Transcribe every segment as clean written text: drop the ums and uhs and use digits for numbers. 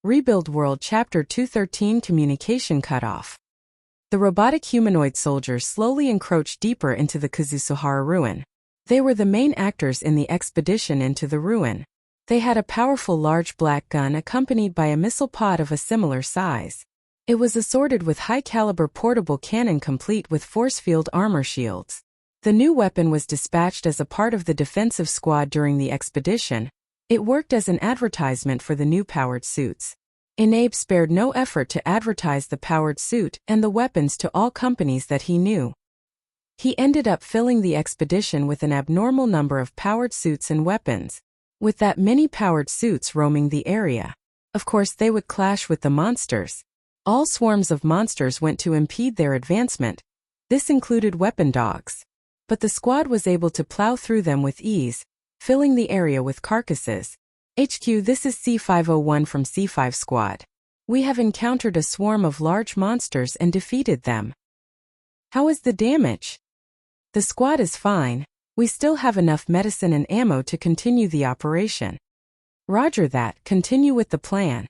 Rebuild World Chapter 213 Communication Cutoff. The robotic humanoid soldiers slowly encroached deeper into the Kazusuhara ruin. They were the main actors in the expedition into the ruin. They had a powerful large black gun accompanied by a missile pod of a similar size. It was assorted with high-caliber portable cannon complete with force field armor shields. The new weapon was dispatched as a part of the defensive squad during the expedition. It worked as an advertisement for the new powered suits. Inabe spared no effort to advertise the powered suit and the weapons to all companies that he knew. He ended up filling the expedition with an abnormal number of powered suits and weapons. With that many powered suits roaming the area, of course they would clash with the monsters. All swarms of monsters went to impede their advancement. This included weapon dogs. But the squad was able to plow through them with ease, filling the area with carcasses. HQ, this is C501 from C5 Squad. We have encountered a swarm of large monsters and defeated them. How is the damage? The squad is fine. We still have enough medicine and ammo to continue the operation. Roger that, continue with the plan.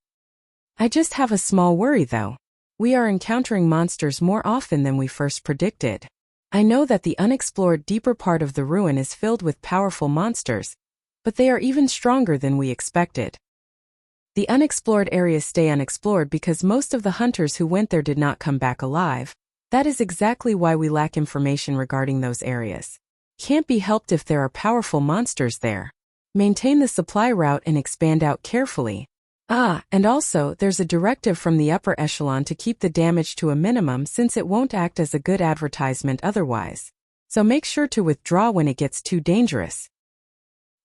I just have a small worry though. We are encountering monsters more often than we first predicted. I know that the unexplored deeper part of the ruin is filled with powerful monsters, but they are even stronger than we expected. The unexplored areas stay unexplored because most of the hunters who went there did not come back alive. That is exactly why we lack information regarding those areas. Can't be helped if there are powerful monsters there. Maintain the supply route and expand out carefully. And also, there's a directive from the upper echelon to keep the damage to a minimum since it won't act as a good advertisement otherwise. So make sure to withdraw when it gets too dangerous.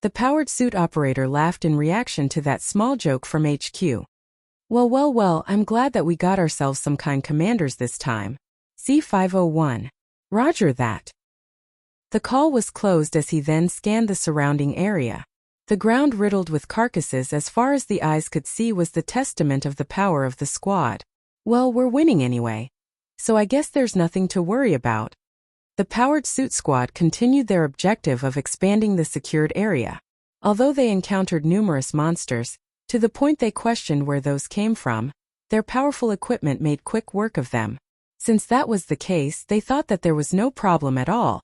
The powered suit operator laughed in reaction to that small joke from HQ. Well, I'm glad that we got ourselves some kind commanders this time. C501. Roger that. The call was closed as he then scanned the surrounding area. The ground riddled with carcasses as far as the eyes could see was the testament of the power of the squad. Well, we're winning anyway. So I guess there's nothing to worry about. The powered suit squad continued their objective of expanding the secured area. Although they encountered numerous monsters, to the point they questioned where those came from, their powerful equipment made quick work of them. Since that was the case, they thought that there was no problem at all.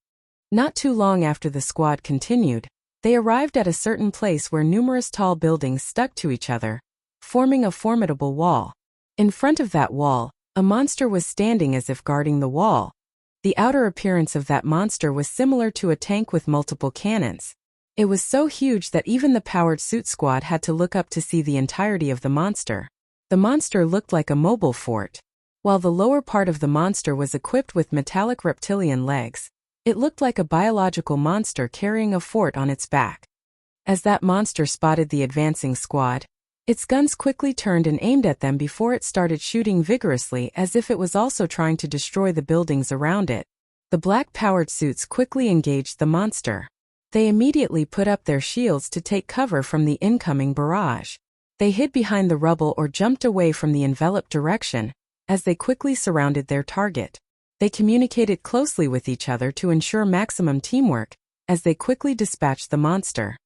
Not too long after the squad continued, they arrived at a certain place where numerous tall buildings stuck to each other, forming a formidable wall. In front of that wall, a monster was standing as if guarding the wall. The outer appearance of that monster was similar to a tank with multiple cannons. It was so huge that even the powered suit squad had to look up to see the entirety of the monster. The monster looked like a mobile fort. While the lower part of the monster was equipped with metallic reptilian legs, it looked like a biological monster carrying a fort on its back. As that monster spotted the advancing squad, its guns quickly turned and aimed at them before it started shooting vigorously as if it was also trying to destroy the buildings around it. The black powered suits quickly engaged the monster. They immediately put up their shields to take cover from the incoming barrage. They hid behind the rubble or jumped away from the enveloped direction as they quickly surrounded their target. They communicated closely with each other to ensure maximum teamwork as they quickly dispatched the monster.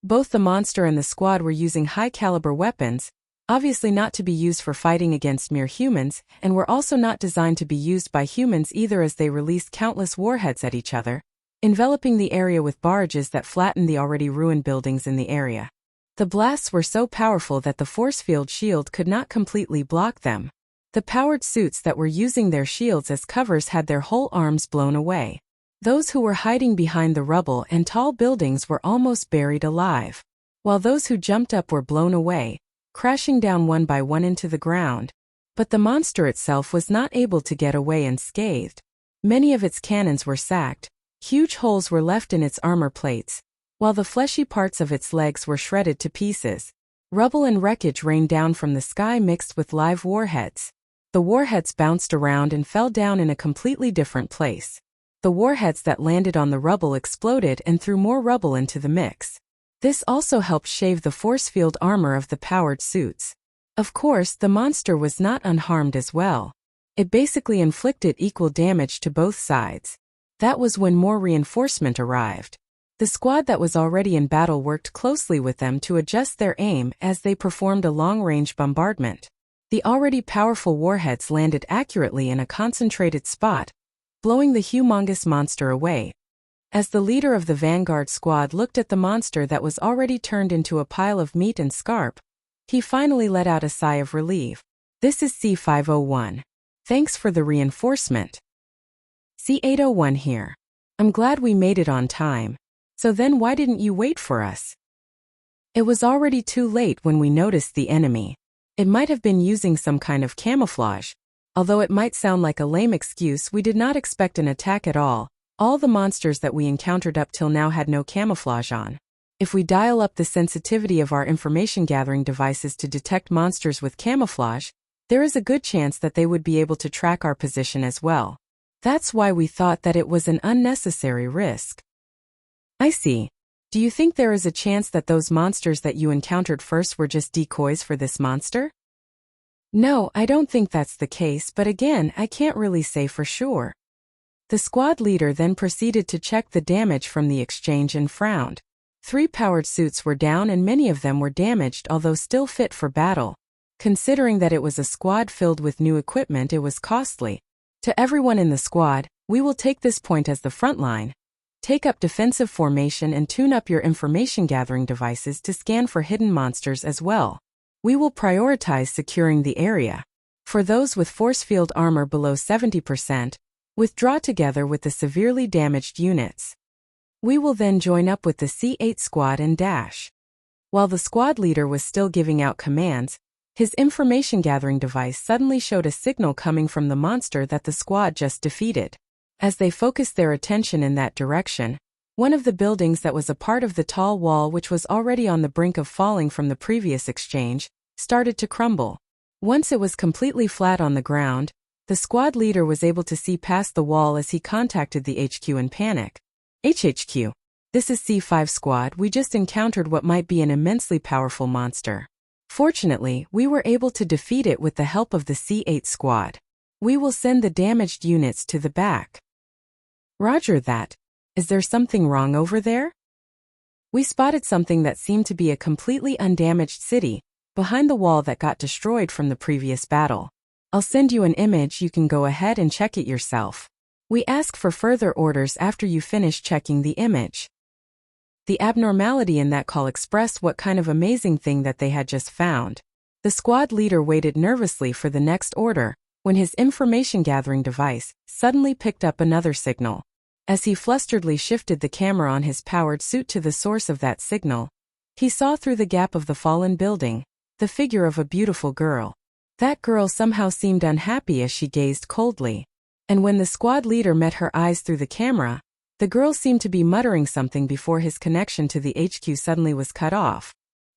Both the monster and the squad were using high-caliber weapons, obviously not to be used for fighting against mere humans, and were also not designed to be used by humans either as they released countless warheads at each other, enveloping the area with barrages that flattened the already ruined buildings in the area. The blasts were so powerful that the force field shield could not completely block them. The powered suits that were using their shields as covers had their whole arms blown away. Those who were hiding behind the rubble and tall buildings were almost buried alive, while those who jumped up were blown away, crashing down one by one into the ground. But the monster itself was not able to get away unscathed. Many of its cannons were sacked, huge holes were left in its armor plates, while the fleshy parts of its legs were shredded to pieces. Rubble and wreckage rained down from the sky mixed with live warheads. The warheads bounced around and fell down in a completely different place. The warheads that landed on the rubble exploded and threw more rubble into the mix. This also helped shave the force field armor of the powered suits. Of course, the monster was not unharmed as well. It basically inflicted equal damage to both sides. That was when more reinforcement arrived. The squad that was already in battle worked closely with them to adjust their aim as they performed a long-range bombardment. The already powerful warheads landed accurately in a concentrated spot, blowing the humongous monster away. As the leader of the vanguard squad looked at the monster that was already turned into a pile of meat and scarp, he finally let out a sigh of relief. "This is C501. Thanks for the reinforcement." "C801 here. I'm glad we made it on time. So then why didn't you wait for us?" "It was already too late when we noticed the enemy. It might have been using some kind of camouflage. Although it might sound like a lame excuse, we did not expect an attack at all. All the monsters that we encountered up till now had no camouflage on. If we dial up the sensitivity of our information-gathering devices to detect monsters with camouflage, there is a good chance that they would be able to track our position as well. That's why we thought that it was an unnecessary risk." "I see. Do you think there is a chance that those monsters that you encountered first were just decoys for this monster?" "No, I don't think that's the case, but again, I can't really say for sure." The squad leader then proceeded to check the damage from the exchange and frowned. 3 powered suits were down and many of them were damaged, although still fit for battle. Considering that it was a squad filled with new equipment, it was costly. To everyone in the squad, we will take this point as the front line. Take up defensive formation and tune up your information-gathering devices to scan for hidden monsters as well. We will prioritize securing the area. For those with force field armor below 70%, withdraw together with the severely damaged units. We will then join up with the C8 squad and dash. While the squad leader was still giving out commands, his information-gathering device suddenly showed a signal coming from the monster that the squad just defeated. As they focused their attention in that direction, one of the buildings that was a part of the tall wall, which was already on the brink of falling from the previous exchange, started to crumble. Once it was completely flat on the ground, the squad leader was able to see past the wall as he contacted the HQ in panic. "HHQ, this is C5 squad. We just encountered what might be an immensely powerful monster. Fortunately, we were able to defeat it with the help of the C8 squad. We will send the damaged units to the back." "Roger that. Is there something wrong over there?" "We spotted something that seemed to be a completely undamaged city, behind the wall that got destroyed from the previous battle. I'll send you an image, you can go ahead and check it yourself. We ask for further orders after you finish checking the image." The abnormality in that call expressed what kind of amazing thing that they had just found. The squad leader waited nervously for the next order, when his information-gathering device suddenly picked up another signal. As he flusteredly shifted the camera on his powered suit to the source of that signal, he saw through the gap of the fallen building the figure of a beautiful girl. That girl somehow seemed unhappy as she gazed coldly. And when the squad leader met her eyes through the camera, the girl seemed to be muttering something before his connection to the HQ suddenly was cut off.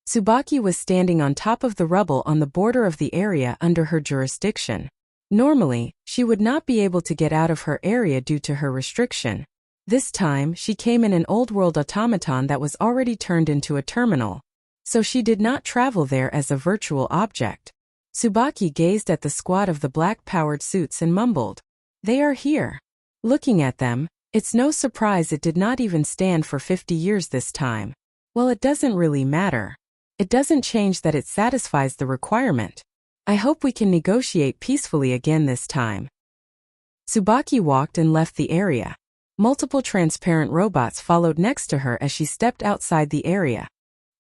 Tsubaki was standing on top of the rubble on the border of the area under her jurisdiction. Normally, she would not be able to get out of her area due to her restriction. This time, she came in an old-world automaton that was already turned into a terminal. So she did not travel there as a virtual object. Tsubaki gazed at the squad of the black-powered suits and mumbled, "They are here." Looking at them, it's no surprise it did not even stand for 50 years this time. Well, it doesn't really matter. It doesn't change that it satisfies the requirement. I hope we can negotiate peacefully again this time. Tsubaki walked and left the area. Multiple transparent robots followed next to her as she stepped outside the area.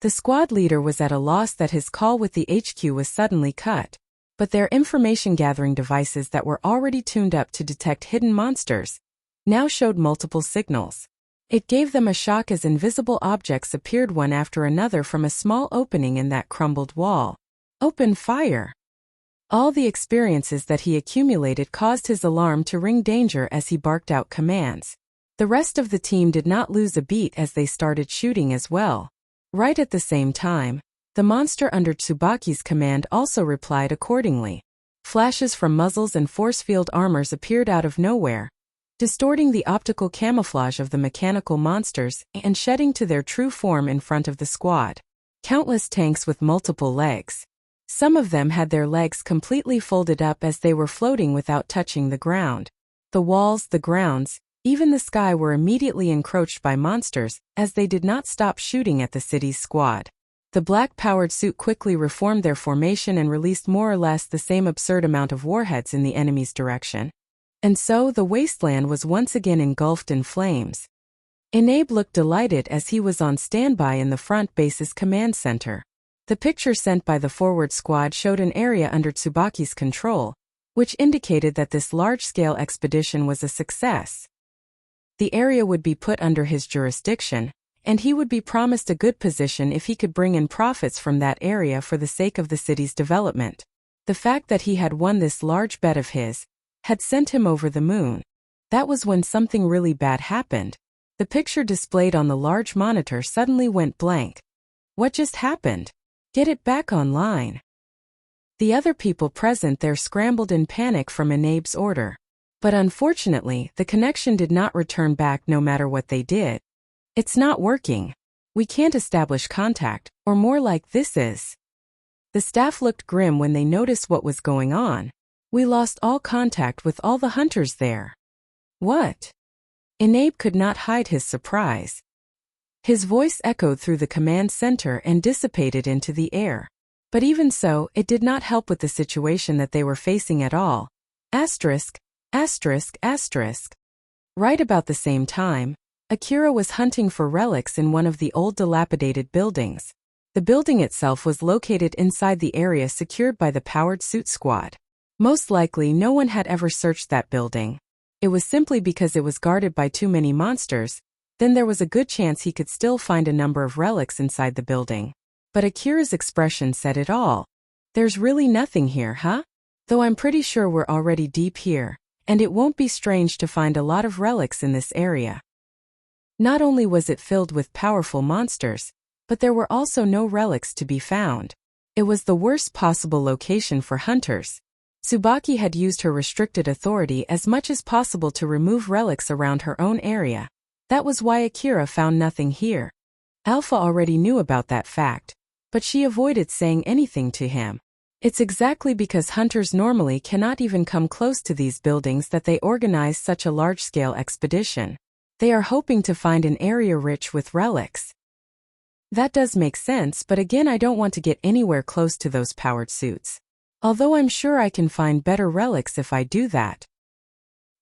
The squad leader was at a loss that his call with the HQ was suddenly cut, but their information-gathering devices that were already tuned up to detect hidden monsters now showed multiple signals. It gave them a shock as invisible objects appeared one after another from a small opening in that crumbled wall. Open fire! All the experiences that he accumulated caused his alarm to ring danger as he barked out commands. The rest of the team did not lose a beat as they started shooting as well. Right at the same time, the monster under Tsubaki's command also replied accordingly. Flashes from muzzles and force field armors appeared out of nowhere, distorting the optical camouflage of the mechanical monsters and shedding to their true form in front of the squad. Countless tanks with multiple legs. Some of them had their legs completely folded up as they were floating without touching the ground. The walls, the grounds, Even the sky were immediately encroached by monsters, as they did not stop shooting at the city's squad. The black-powered suit quickly reformed their formation and released more or less the same absurd amount of warheads in the enemy's direction. And so the wasteland was once again engulfed in flames. Inabe looked delighted as he was on standby in the front base's command center. The picture sent by the forward squad showed an area under Tsubaki's control, which indicated that this large-scale expedition was a success. The area would be put under his jurisdiction, and he would be promised a good position if he could bring in profits from that area for the sake of the city's development. The fact that he had won this large bet of his had sent him over the moon. That was when something really bad happened. The picture displayed on the large monitor suddenly went blank. What just happened? Get it back online. The other people present there scrambled in panic from Inabe's order. But unfortunately, the connection did not return back no matter what they did. It's not working. We can't establish contact, or more like this is. The staff looked grim when they noticed what was going on. We lost all contact with all the hunters there. What? Inabe could not hide his surprise. His voice echoed through the command center and dissipated into the air. But even so, it did not help with the situation that they were facing at all. Asterisk. Right about the same time, Akira was hunting for relics in one of the old dilapidated buildings. The building itself was located inside the area secured by the powered suit squad. Most likely no one had ever searched that building. It was simply because it was guarded by too many monsters. Then there was a good chance he could still find a number of relics inside the building. But Akira's expression said it all. There's really nothing here, huh? Though I'm pretty sure we're already deep here. And it won't be strange to find a lot of relics in this area. Not only was it filled with powerful monsters, but there were also no relics to be found. It was the worst possible location for hunters. Tsubaki had used her restricted authority as much as possible to remove relics around her own area. That was why Akira found nothing here. Alpha already knew about that fact, but she avoided saying anything to him. It's exactly because hunters normally cannot even come close to these buildings that they organize such a large-scale expedition. They are hoping to find an area rich with relics. That does make sense, but again I don't want to get anywhere close to those powered suits. Although I'm sure I can find better relics if I do that.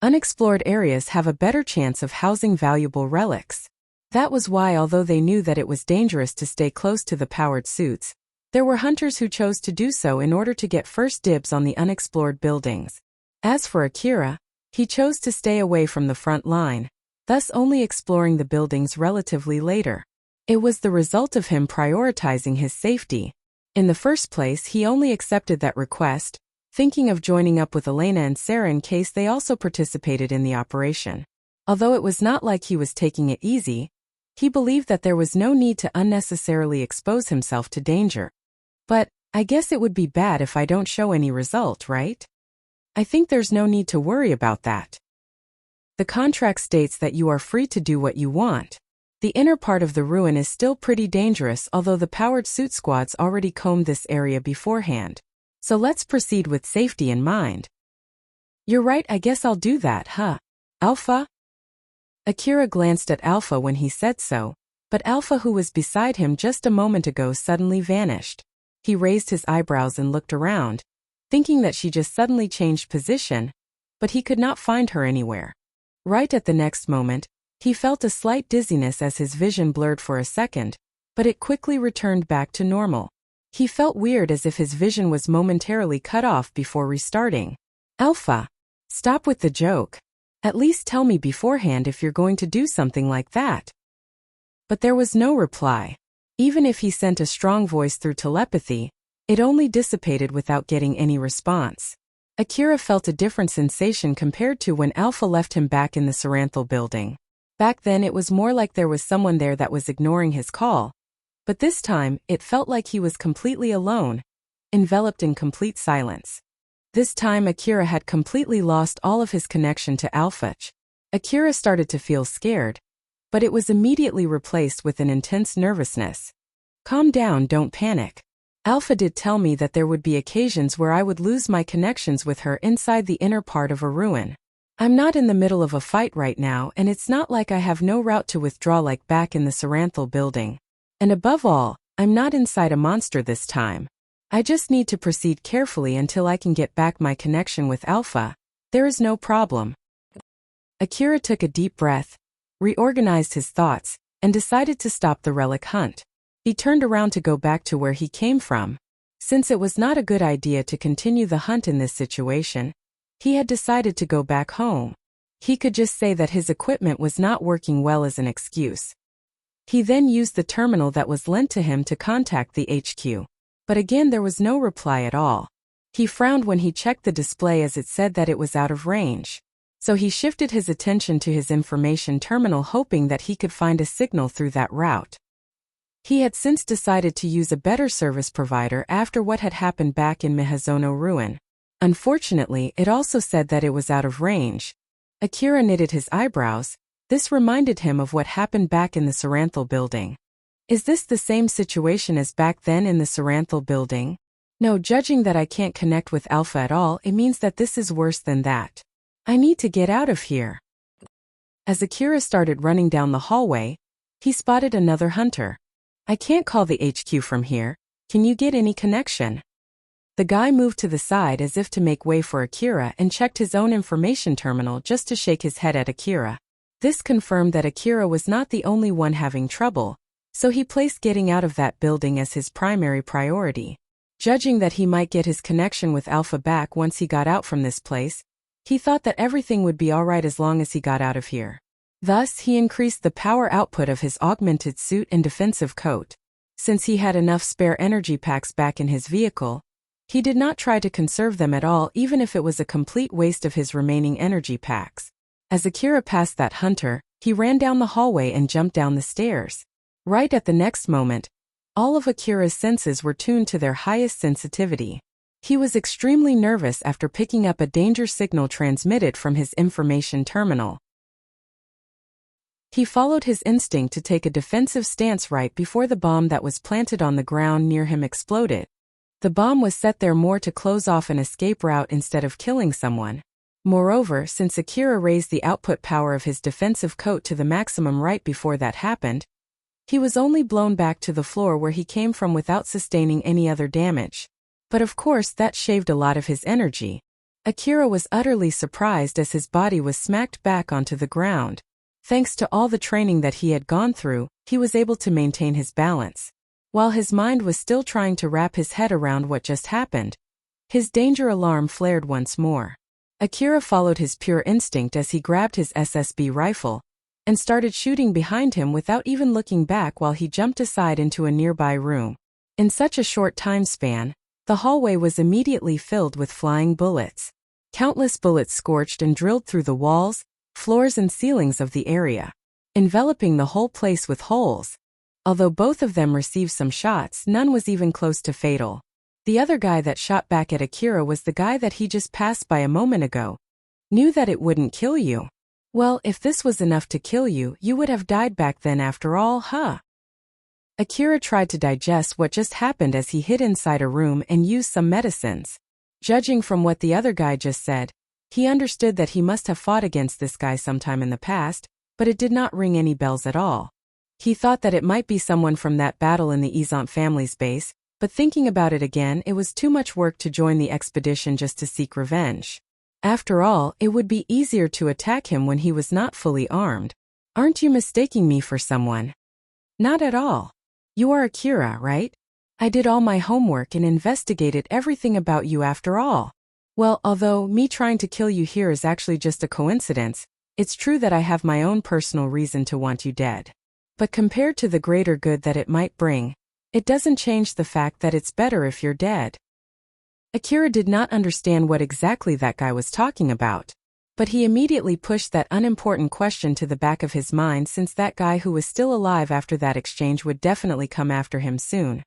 Unexplored areas have a better chance of housing valuable relics. That was why, although they knew that it was dangerous to stay close to the powered suits, there were hunters who chose to do so in order to get first dibs on the unexplored buildings. As for Akira, he chose to stay away from the front line, thus only exploring the buildings relatively later. It was the result of him prioritizing his safety. In the first place, he only accepted that request, thinking of joining up with Elena and Sarah in case they also participated in the operation. Although it was not like he was taking it easy, he believed that there was no need to unnecessarily expose himself to danger. But, I guess it would be bad if I don't show any result, right? I think there's no need to worry about that. The contract states that you are free to do what you want. The inner part of the ruin is still pretty dangerous, although the powered suit squads already combed this area beforehand. So let's proceed with safety in mind. You're right, I guess I'll do that, huh? Alpha? Akira glanced at Alpha when he said so, but Alpha, who was beside him just a moment ago, suddenly vanished. He raised his eyebrows and looked around, thinking that she just suddenly changed position, but he could not find her anywhere. Right at the next moment, he felt a slight dizziness as his vision blurred for a second, but it quickly returned back to normal. He felt weird, as if his vision was momentarily cut off before restarting. Alpha, stop with the joke. At least tell me beforehand if you're going to do something like that. But there was no reply. Even if he sent a strong voice through telepathy, it only dissipated without getting any response. Akira felt a different sensation compared to when Alpha left him back in the Saranthal building. Back then it was more like there was someone there that was ignoring his call. But this time, it felt like he was completely alone, enveloped in complete silence. This time Akira had completely lost all of his connection to Alpha. Akira started to feel scared, but it was immediately replaced with an intense nervousness. Calm down, don't panic. Alpha did tell me that there would be occasions where I would lose my connections with her inside the inner part of a ruin. I'm not in the middle of a fight right now, and it's not like I have no route to withdraw like back in the Saranthal building. And above all, I'm not inside a monster this time. I just need to proceed carefully until I can get back my connection with Alpha. There is no problem. Akira took a deep breath, reorganized his thoughts, and decided to stop the relic hunt. He turned around to go back to where he came from. Since it was not a good idea to continue the hunt in this situation, he had decided to go back home. He could just say that his equipment was not working well as an excuse. He then used the terminal that was lent to him to contact the HQ. But again there was no reply at all. He frowned when he checked the display as it said that it was out of range. So he shifted his attention to his information terminal, hoping that he could find a signal through that route. He had since decided to use a better service provider after what had happened back in Mihazono Ruin. Unfortunately, it also said that it was out of range. Akira knitted his eyebrows. This reminded him of what happened back in the Saranthal building. Is this the same situation as back then in the Saranthal building? No, judging that I can't connect with Alpha at all, it means that this is worse than that. I need to get out of here. As Akira started running down the hallway, he spotted another hunter. I can't call the HQ from here. Can you get any connection? The guy moved to the side as if to make way for Akira and checked his own information terminal just to shake his head at Akira. This confirmed that Akira was not the only one having trouble, so he placed getting out of that building as his primary priority. Judging that he might get his connection with Alpha back once he got out from this place, he thought that everything would be alright as long as he got out of here. Thus, he increased the power output of his augmented suit and defensive coat. Since he had enough spare energy packs back in his vehicle, he did not try to conserve them at all, even if it was a complete waste of his remaining energy packs. As Akira passed that hunter, he ran down the hallway and jumped down the stairs. Right at the next moment, all of Akira's senses were tuned to their highest sensitivity. He was extremely nervous after picking up a danger signal transmitted from his information terminal. He followed his instinct to take a defensive stance right before the bomb that was planted on the ground near him exploded. The bomb was set there more to close off an escape route instead of killing someone. Moreover, since Akira raised the output power of his defensive coat to the maximum right before that happened, he was only blown back to the floor where he came from without sustaining any other damage. But of course that shaved a lot of his energy. Akira was utterly surprised as his body was smacked back onto the ground. Thanks to all the training that he had gone through, he was able to maintain his balance. While his mind was still trying to wrap his head around what just happened, his danger alarm flared once more. Akira followed his pure instinct as he grabbed his SSB rifle and started shooting behind him without even looking back while he jumped aside into a nearby room. In such a short time span, the hallway was immediately filled with flying bullets. Countless bullets scorched and drilled through the walls, floors and ceilings of the area, enveloping the whole place with holes. Although both of them received some shots, none was even close to fatal. The other guy that shot back at Akira was the guy that he just passed by a moment ago. Knew that it wouldn't kill you. Well, if this was enough to kill you, you would have died back then after all, huh? Akira tried to digest what just happened as he hid inside a room and used some medicines. Judging from what the other guy just said, he understood that he must have fought against this guy sometime in the past, but it did not ring any bells at all. He thought that it might be someone from that battle in the Izant family's base, but thinking about it again, it was too much work to join the expedition just to seek revenge. After all, it would be easier to attack him when he was not fully armed. Aren't you mistaking me for someone? Not at all. You are Akira, right? I did all my homework and investigated everything about you after all. Well, although me trying to kill you here is actually just a coincidence, it's true that I have my own personal reason to want you dead. But compared to the greater good that it might bring, it doesn't change the fact that it's better if you're dead. Akira did not understand what exactly that guy was talking about, but he immediately pushed that unimportant question to the back of his mind since that guy who was still alive after that exchange would definitely come after him soon.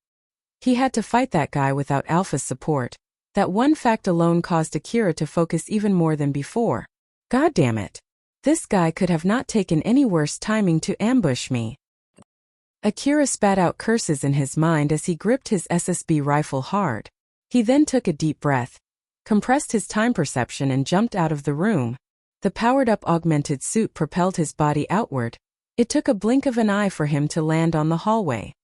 He had to fight that guy without Alpha's support. That one fact alone caused Akira to focus even more than before. God damn it. This guy could have not taken any worse timing to ambush me. Akira spat out curses in his mind as he gripped his SSB rifle hard. He then took a deep breath, compressed his time perception and jumped out of the room. The powered-up augmented suit propelled his body outward. It took a blink of an eye for him to land on the hallway.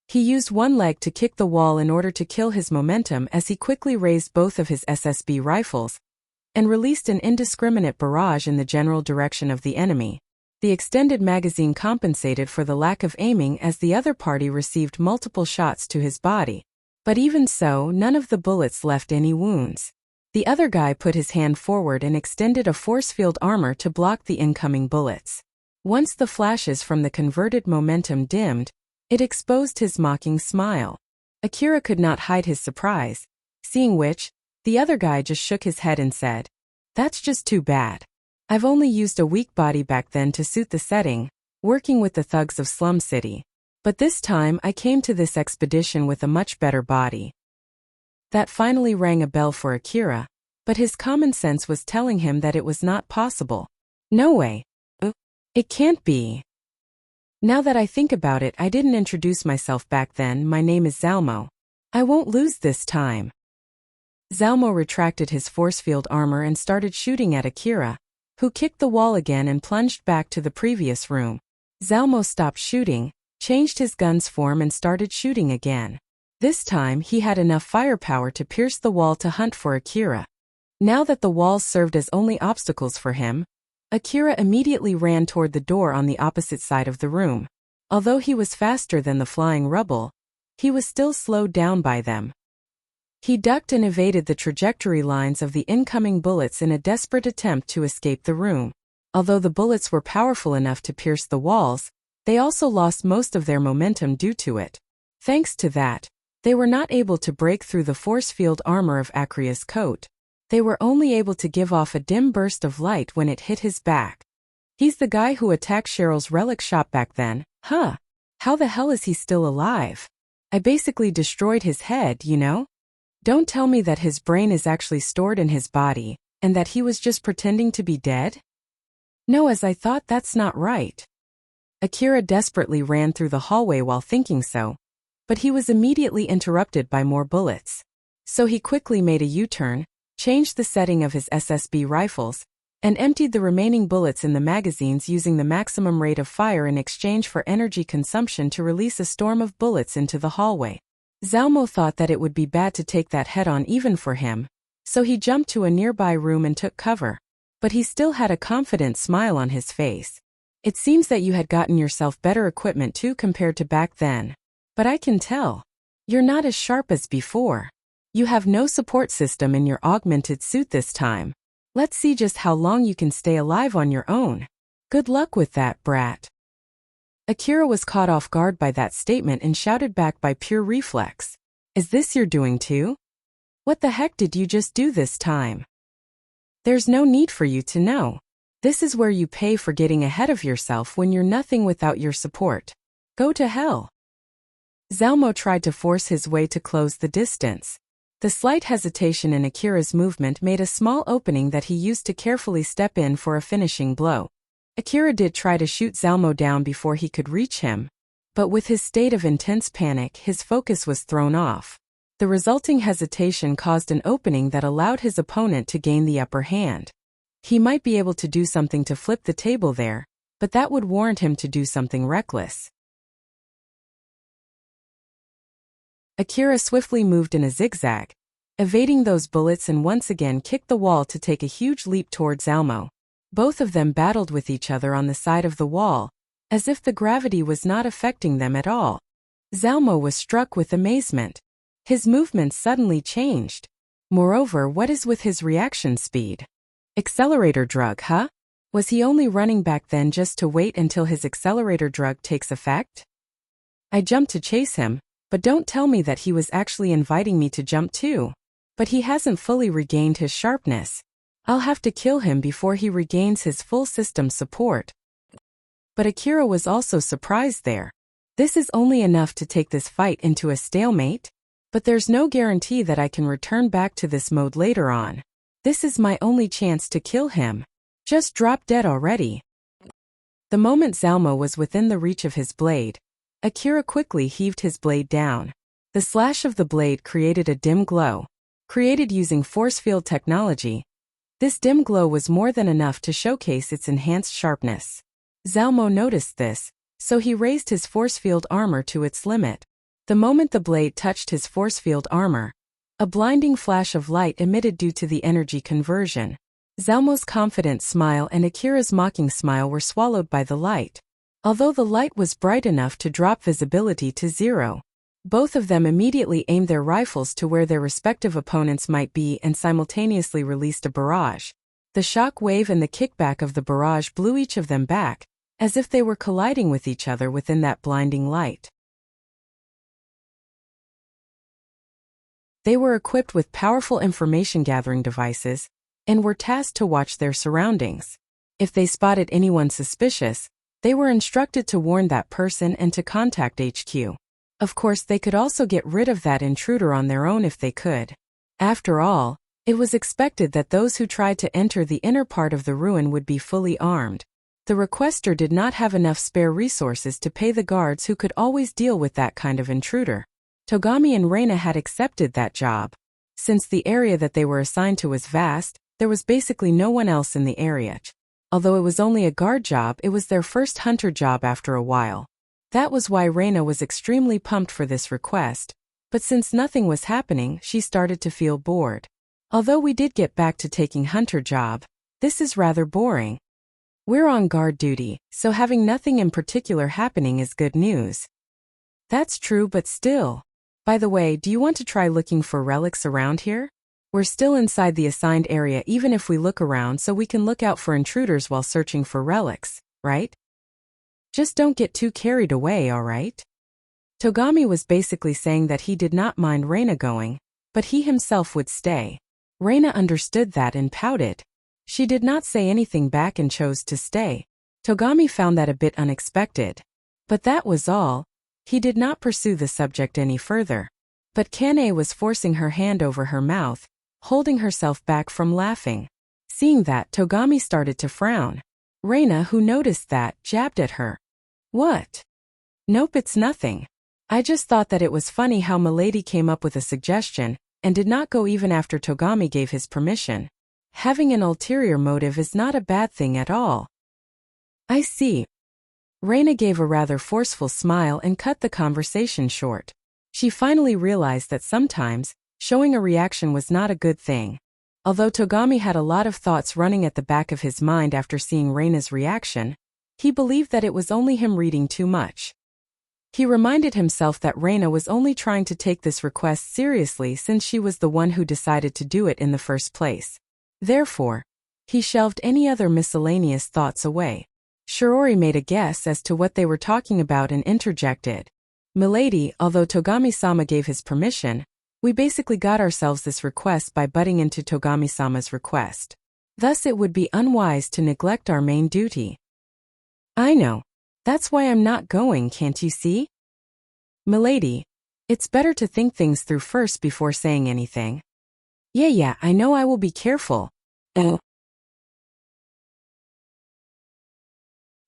He used one leg to kick the wall in order to kill his momentum as he quickly raised both of his SSB rifles and released an indiscriminate barrage in the general direction of the enemy. The extended magazine compensated for the lack of aiming as the other party received multiple shots to his body. But even so, none of the bullets left any wounds. The other guy put his hand forward and extended a force field armor to block the incoming bullets. Once the flashes from the converted momentum dimmed, it exposed his mocking smile. Akira could not hide his surprise, seeing which, the other guy just shook his head and said, "That's just too bad. I've only used a weak body back then to suit the setting, working with the thugs of Slum City. But this time I came to this expedition with a much better body." That finally rang a bell for Akira, but his common sense was telling him that it was not possible. No way. It can't be. Now that I think about it, I didn't introduce myself back then. My name is Zalmo. I won't lose this time. Zalmo retracted his force field armor and started shooting at Akira, who kicked the wall again and plunged back to the previous room. Zalmo stopped shooting, changed his gun's form and started shooting again. This time he had enough firepower to pierce the wall to hunt for Akira. Now that the walls served as only obstacles for him, Akira immediately ran toward the door on the opposite side of the room. Although he was faster than the flying rubble, he was still slowed down by them. He ducked and evaded the trajectory lines of the incoming bullets in a desperate attempt to escape the room. Although the bullets were powerful enough to pierce the walls, they also lost most of their momentum due to it. Thanks to that, they were not able to break through the force field armor of Akira's coat. They were only able to give off a dim burst of light when it hit his back. He's the guy who attacked Cheryl's relic shop back then, huh? How the hell is he still alive? I basically destroyed his head, you know? Don't tell me that his brain is actually stored in his body, and that he was just pretending to be dead? No, as I thought, that's not right. Akira desperately ran through the hallway while thinking so, but he was immediately interrupted by more bullets. So he quickly made a U-turn, changed the setting of his SSB rifles, and emptied the remaining bullets in the magazines using the maximum rate of fire in exchange for energy consumption to release a storm of bullets into the hallway. Zalmo thought that it would be bad to take that head-on even for him, so he jumped to a nearby room and took cover. But he still had a confident smile on his face. It seems that you had gotten yourself better equipment too compared to back then. But I can tell. You're not as sharp as before. You have no support system in your augmented suit this time. Let's see just how long you can stay alive on your own. Good luck with that, brat. Akira was caught off guard by that statement and shouted back by pure reflex. Is this your doing too? What the heck did you just do this time? There's no need for you to know. This is where you pay for getting ahead of yourself when you're nothing without your support. Go to hell. Zalmo tried to force his way to close the distance. The slight hesitation in Akira's movement made a small opening that he used to carefully step in for a finishing blow. Akira did try to shoot Zalmo down before he could reach him, but with his state of intense panic, his focus was thrown off. The resulting hesitation caused an opening that allowed his opponent to gain the upper hand. He might be able to do something to flip the table there, but that would warrant him to do something reckless. Akira swiftly moved in a zigzag, evading those bullets and once again kicked the wall to take a huge leap toward Zalmo. Both of them battled with each other on the side of the wall, as if the gravity was not affecting them at all. Zalmo was struck with amazement. His movements suddenly changed. Moreover, what is with his reaction speed? Accelerator drug, huh? Was he only running back then just to wait until his accelerator drug takes effect? I jumped to chase him, but don't tell me that he was actually inviting me to jump too. But he hasn't fully regained his sharpness. I'll have to kill him before he regains his full system support. But Akira was also surprised there. This is only enough to take this fight into a stalemate? But there's no guarantee that I can return back to this mode later on. This is my only chance to kill him. Just drop dead already. The moment Zalmo was within the reach of his blade, Akira quickly heaved his blade down. The slash of the blade created a dim glow, created using force field technology, This dim glow was more than enough to showcase its enhanced sharpness. Zalmo noticed this, so he raised his force field armor to its limit. The moment the blade touched his force field armor, a blinding flash of light emitted due to the energy conversion. Zalmo's confident smile and Akira's mocking smile were swallowed by the light. Although the light was bright enough to drop visibility to 0. Both of them immediately aimed their rifles to where their respective opponents might be and simultaneously released a barrage. The shock wave and the kickback of the barrage blew each of them back, as if they were colliding with each other within that blinding light. They were equipped with powerful information-gathering devices, and were tasked to watch their surroundings. If they spotted anyone suspicious, they were instructed to warn that person and to contact HQ. Of course, they could also get rid of that intruder on their own if they could. After all, it was expected that those who tried to enter the inner part of the ruin would be fully armed. The requester did not have enough spare resources to pay the guards who could always deal with that kind of intruder. Togami and Reina had accepted that job. Since the area that they were assigned to was vast, there was basically no one else in the area. Although it was only a guard job, it was their first hunter job after a while. That was why Reina was extremely pumped for this request, but since nothing was happening, she started to feel bored. Although we did get back to taking hunter job, this is rather boring. We're on guard duty, so having nothing in particular happening is good news. That's true, but still. By the way, do you want to try looking for relics around here? We're still inside the assigned area even if we look around, so we can look out for intruders while searching for relics, right? Just don't get too carried away, alright? Togami was basically saying that he did not mind Reina going, but he himself would stay. Reina understood that and pouted. She did not say anything back and chose to stay. Togami found that a bit unexpected. But that was all. He did not pursue the subject any further. But Kane was forcing her hand over her mouth, holding herself back from laughing. Seeing that, Togami started to frown. Reina, who noticed that, jabbed at her. What? Nope, it's nothing. I just thought that it was funny how Milady came up with a suggestion, and did not go even after Togami gave his permission. Having an ulterior motive is not a bad thing at all. I see. Reina gave a rather forceful smile and cut the conversation short. She finally realized that sometimes, showing a reaction was not a good thing. Although Togami had a lot of thoughts running at the back of his mind after seeing Reina's reaction, he believed that it was only him reading too much. He reminded himself that Reina was only trying to take this request seriously since she was the one who decided to do it in the first place. Therefore, he shelved any other miscellaneous thoughts away. Shiori made a guess as to what they were talking about and interjected. Milady, although Togami-sama gave his permission, we basically got ourselves this request by butting into Togami-sama's request. Thus it would be unwise to neglect our main duty. I know. That's why I'm not going, can't you see? Milady, it's better to think things through first before saying anything. Yeah, I know, I will be careful.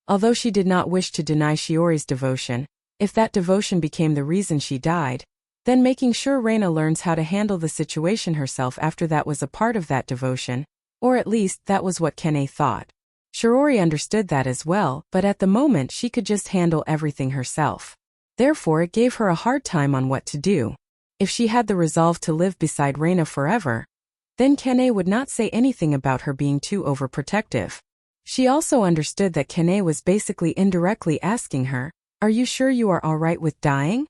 Although she did not wish to deny Shiori's devotion, if that devotion became the reason she died, then making sure Reina learns how to handle the situation herself after that was a part of that devotion, or at least that was what Kane thought. Shiori understood that as well, but at the moment she could just handle everything herself. Therefore it gave her a hard time on what to do. If she had the resolve to live beside Reina forever, then Kane would not say anything about her being too overprotective. She also understood that Kane was basically indirectly asking her, "Are you sure you are alright with dying?"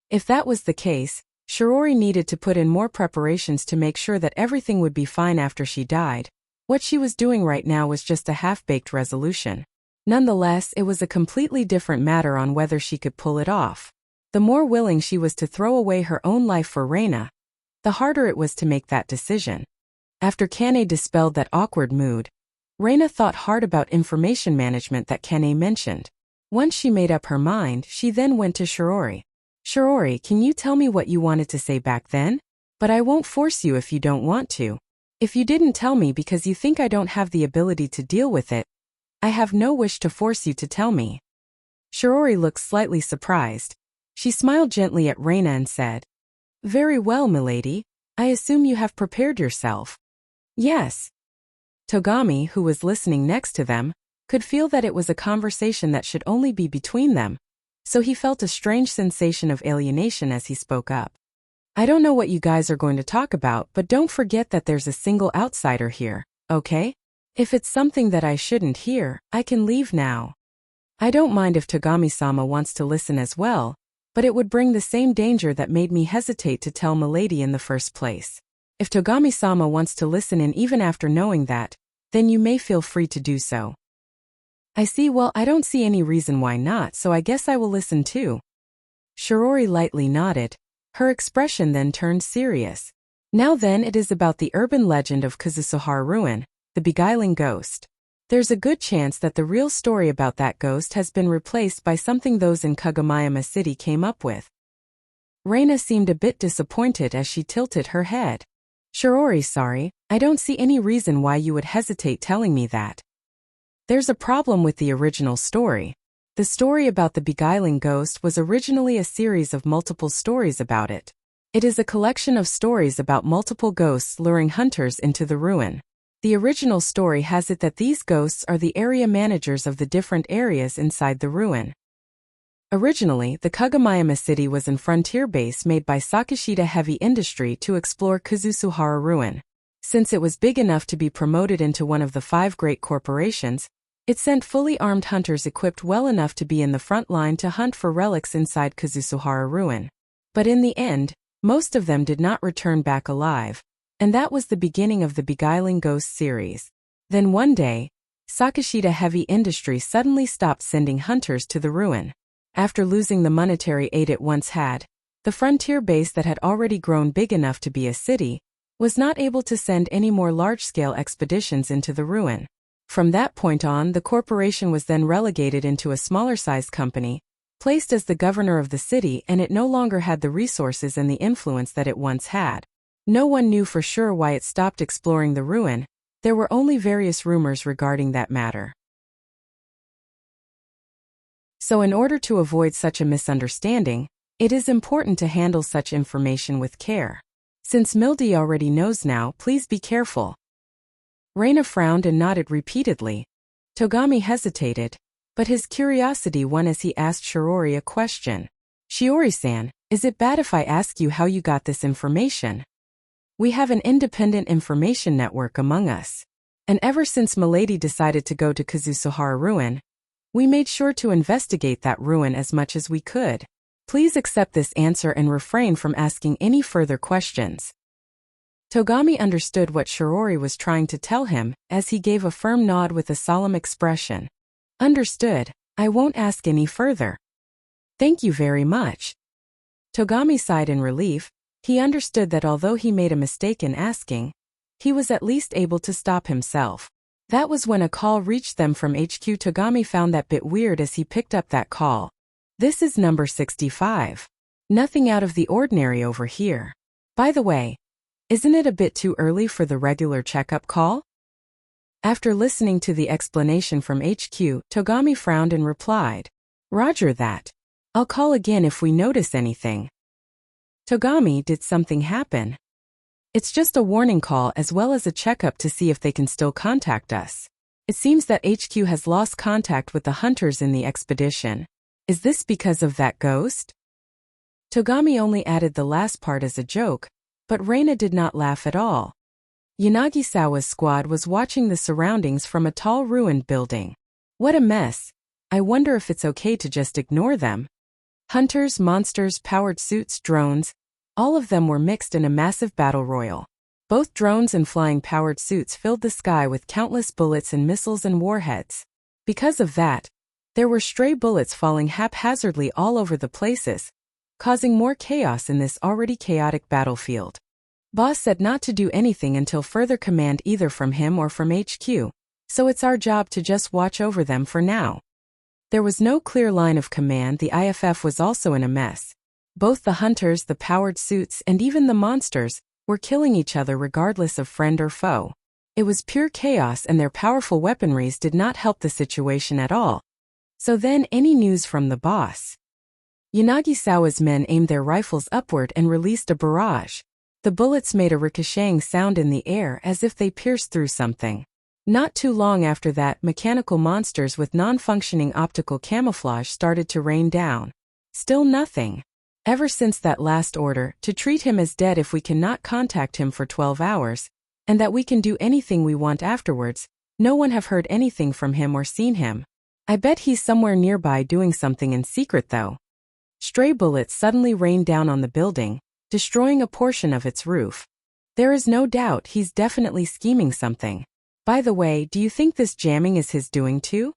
If that was the case, Shiori needed to put in more preparations to make sure that everything would be fine after she died. What she was doing right now was just a half-baked resolution. Nonetheless, it was a completely different matter on whether she could pull it off. The more willing she was to throw away her own life for Reina, the harder it was to make that decision. After Kane dispelled that awkward mood, Reina thought hard about information management that Kane mentioned. Once she made up her mind, she then went to Shiori. Shiori, can you tell me what you wanted to say back then? But I won't force you if you don't want to. If you didn't tell me because you think I don't have the ability to deal with it, I have no wish to force you to tell me. Shiori looked slightly surprised. She smiled gently at Reina and said, "Very well, milady. I assume you have prepared yourself." "Yes." Togami, who was listening next to them, could feel that it was a conversation that should only be between them, so he felt a strange sensation of alienation as he spoke up. I don't know what you guys are going to talk about, but don't forget that there's a single outsider here, okay? If it's something that I shouldn't hear, I can leave now. I don't mind if Togami-sama wants to listen as well, but it would bring the same danger that made me hesitate to tell Milady in the first place. If Togami-sama wants to listen in even after knowing that, then you may feel free to do so. I see. Well, I don't see any reason why not, so I guess I will listen too. Shirori lightly nodded. Her expression then turned serious. Now then, it is about the urban legend of Kazusuhara Ruin, the beguiling ghost. There's a good chance that the real story about that ghost has been replaced by something those in Kagomayama City came up with. Reina seemed a bit disappointed as she tilted her head. Shirori, sorry, I don't see any reason why you would hesitate telling me that. There's a problem with the original story. The story about the beguiling ghost was originally a series of multiple stories about it. It is a collection of stories about multiple ghosts luring hunters into the ruin. The original story has it that these ghosts are the area managers of the different areas inside the ruin. Originally, the Kagomayama City was an frontier base made by Sakashita Heavy Industry to explore Kazusuhara Ruin. Since it was big enough to be promoted into one of the 5 great corporations, it sent fully armed hunters equipped well enough to be in the front line to hunt for relics inside Kazusuhara Ruin. But in the end, most of them did not return back alive, and that was the beginning of the Beguiling Ghost series. Then one day, Sakashita Heavy Industry suddenly stopped sending hunters to the ruin. After losing the monetary aid it once had, the frontier base that had already grown big enough to be a city was not able to send any more large-scale expeditions into the ruin. From that point on, the corporation was then relegated into a smaller-sized company, placed as the governor of the city, and it no longer had the resources and the influence that it once had. No one knew for sure why it stopped exploring the ruin. There were only various rumors regarding that matter. So in order to avoid such a misunderstanding, it is important to handle such information with care. Since Milady already knows now, please be careful. Reina frowned and nodded repeatedly. Togami hesitated, but his curiosity won as he asked Shirori a question. Shiori-san, is it bad if I ask you how you got this information? We have an independent information network among us. And ever since Milady decided to go to Kazusuhara Ruin, we made sure to investigate that ruin as much as we could. Please accept this answer and refrain from asking any further questions. Togami understood what Shirori was trying to tell him, as he gave a firm nod with a solemn expression. Understood, I won't ask any further. Thank you very much. Togami sighed in relief. He understood that although he made a mistake in asking, he was at least able to stop himself. That was when a call reached them from HQ. Togami found that bit weird as he picked up that call. This is number 65. Nothing out of the ordinary over here. By the way, isn't it a bit too early for the regular checkup call? After listening to the explanation from HQ, Togami frowned and replied, Roger that. I'll call again if we notice anything. Togami, did something happen? It's just a warning call as well as a checkup to see if they can still contact us. It seems that HQ has lost contact with the hunters in the expedition. Is this because of that ghost? Togami only added the last part as a joke, but Reina did not laugh at all. Yanagisawa's squad was watching the surroundings from a tall ruined building. What a mess. I wonder if it's okay to just ignore them. Hunters, monsters, powered suits, drones, all of them were mixed in a massive battle royal. Both drones and flying powered suits filled the sky with countless bullets and missiles and warheads. Because of that, there were stray bullets falling haphazardly all over the places, causing more chaos in this already chaotic battlefield. Boss said not to do anything until further command either from him or from HQ, so it's our job to just watch over them for now. There was no clear line of command. The IFF was also in a mess. Both the hunters, the powered suits, and even the monsters were killing each other regardless of friend or foe. It was pure chaos and their powerful weaponries did not help the situation at all. So then, any news from the boss? Yanagisawa's men aimed their rifles upward and released a barrage. The bullets made a ricocheting sound in the air as if they pierced through something. Not too long after that, mechanical monsters with non-functioning optical camouflage started to rain down. Still nothing. Ever since that last order, to treat him as dead if we cannot contact him for 12 hours, and that we can do anything we want afterwards, no one have heard anything from him or seen him. I bet he's somewhere nearby doing something in secret though. Stray bullets suddenly rained down on the building, destroying a portion of its roof. There is no doubt he's definitely scheming something. By the way, do you think this jamming is his doing too?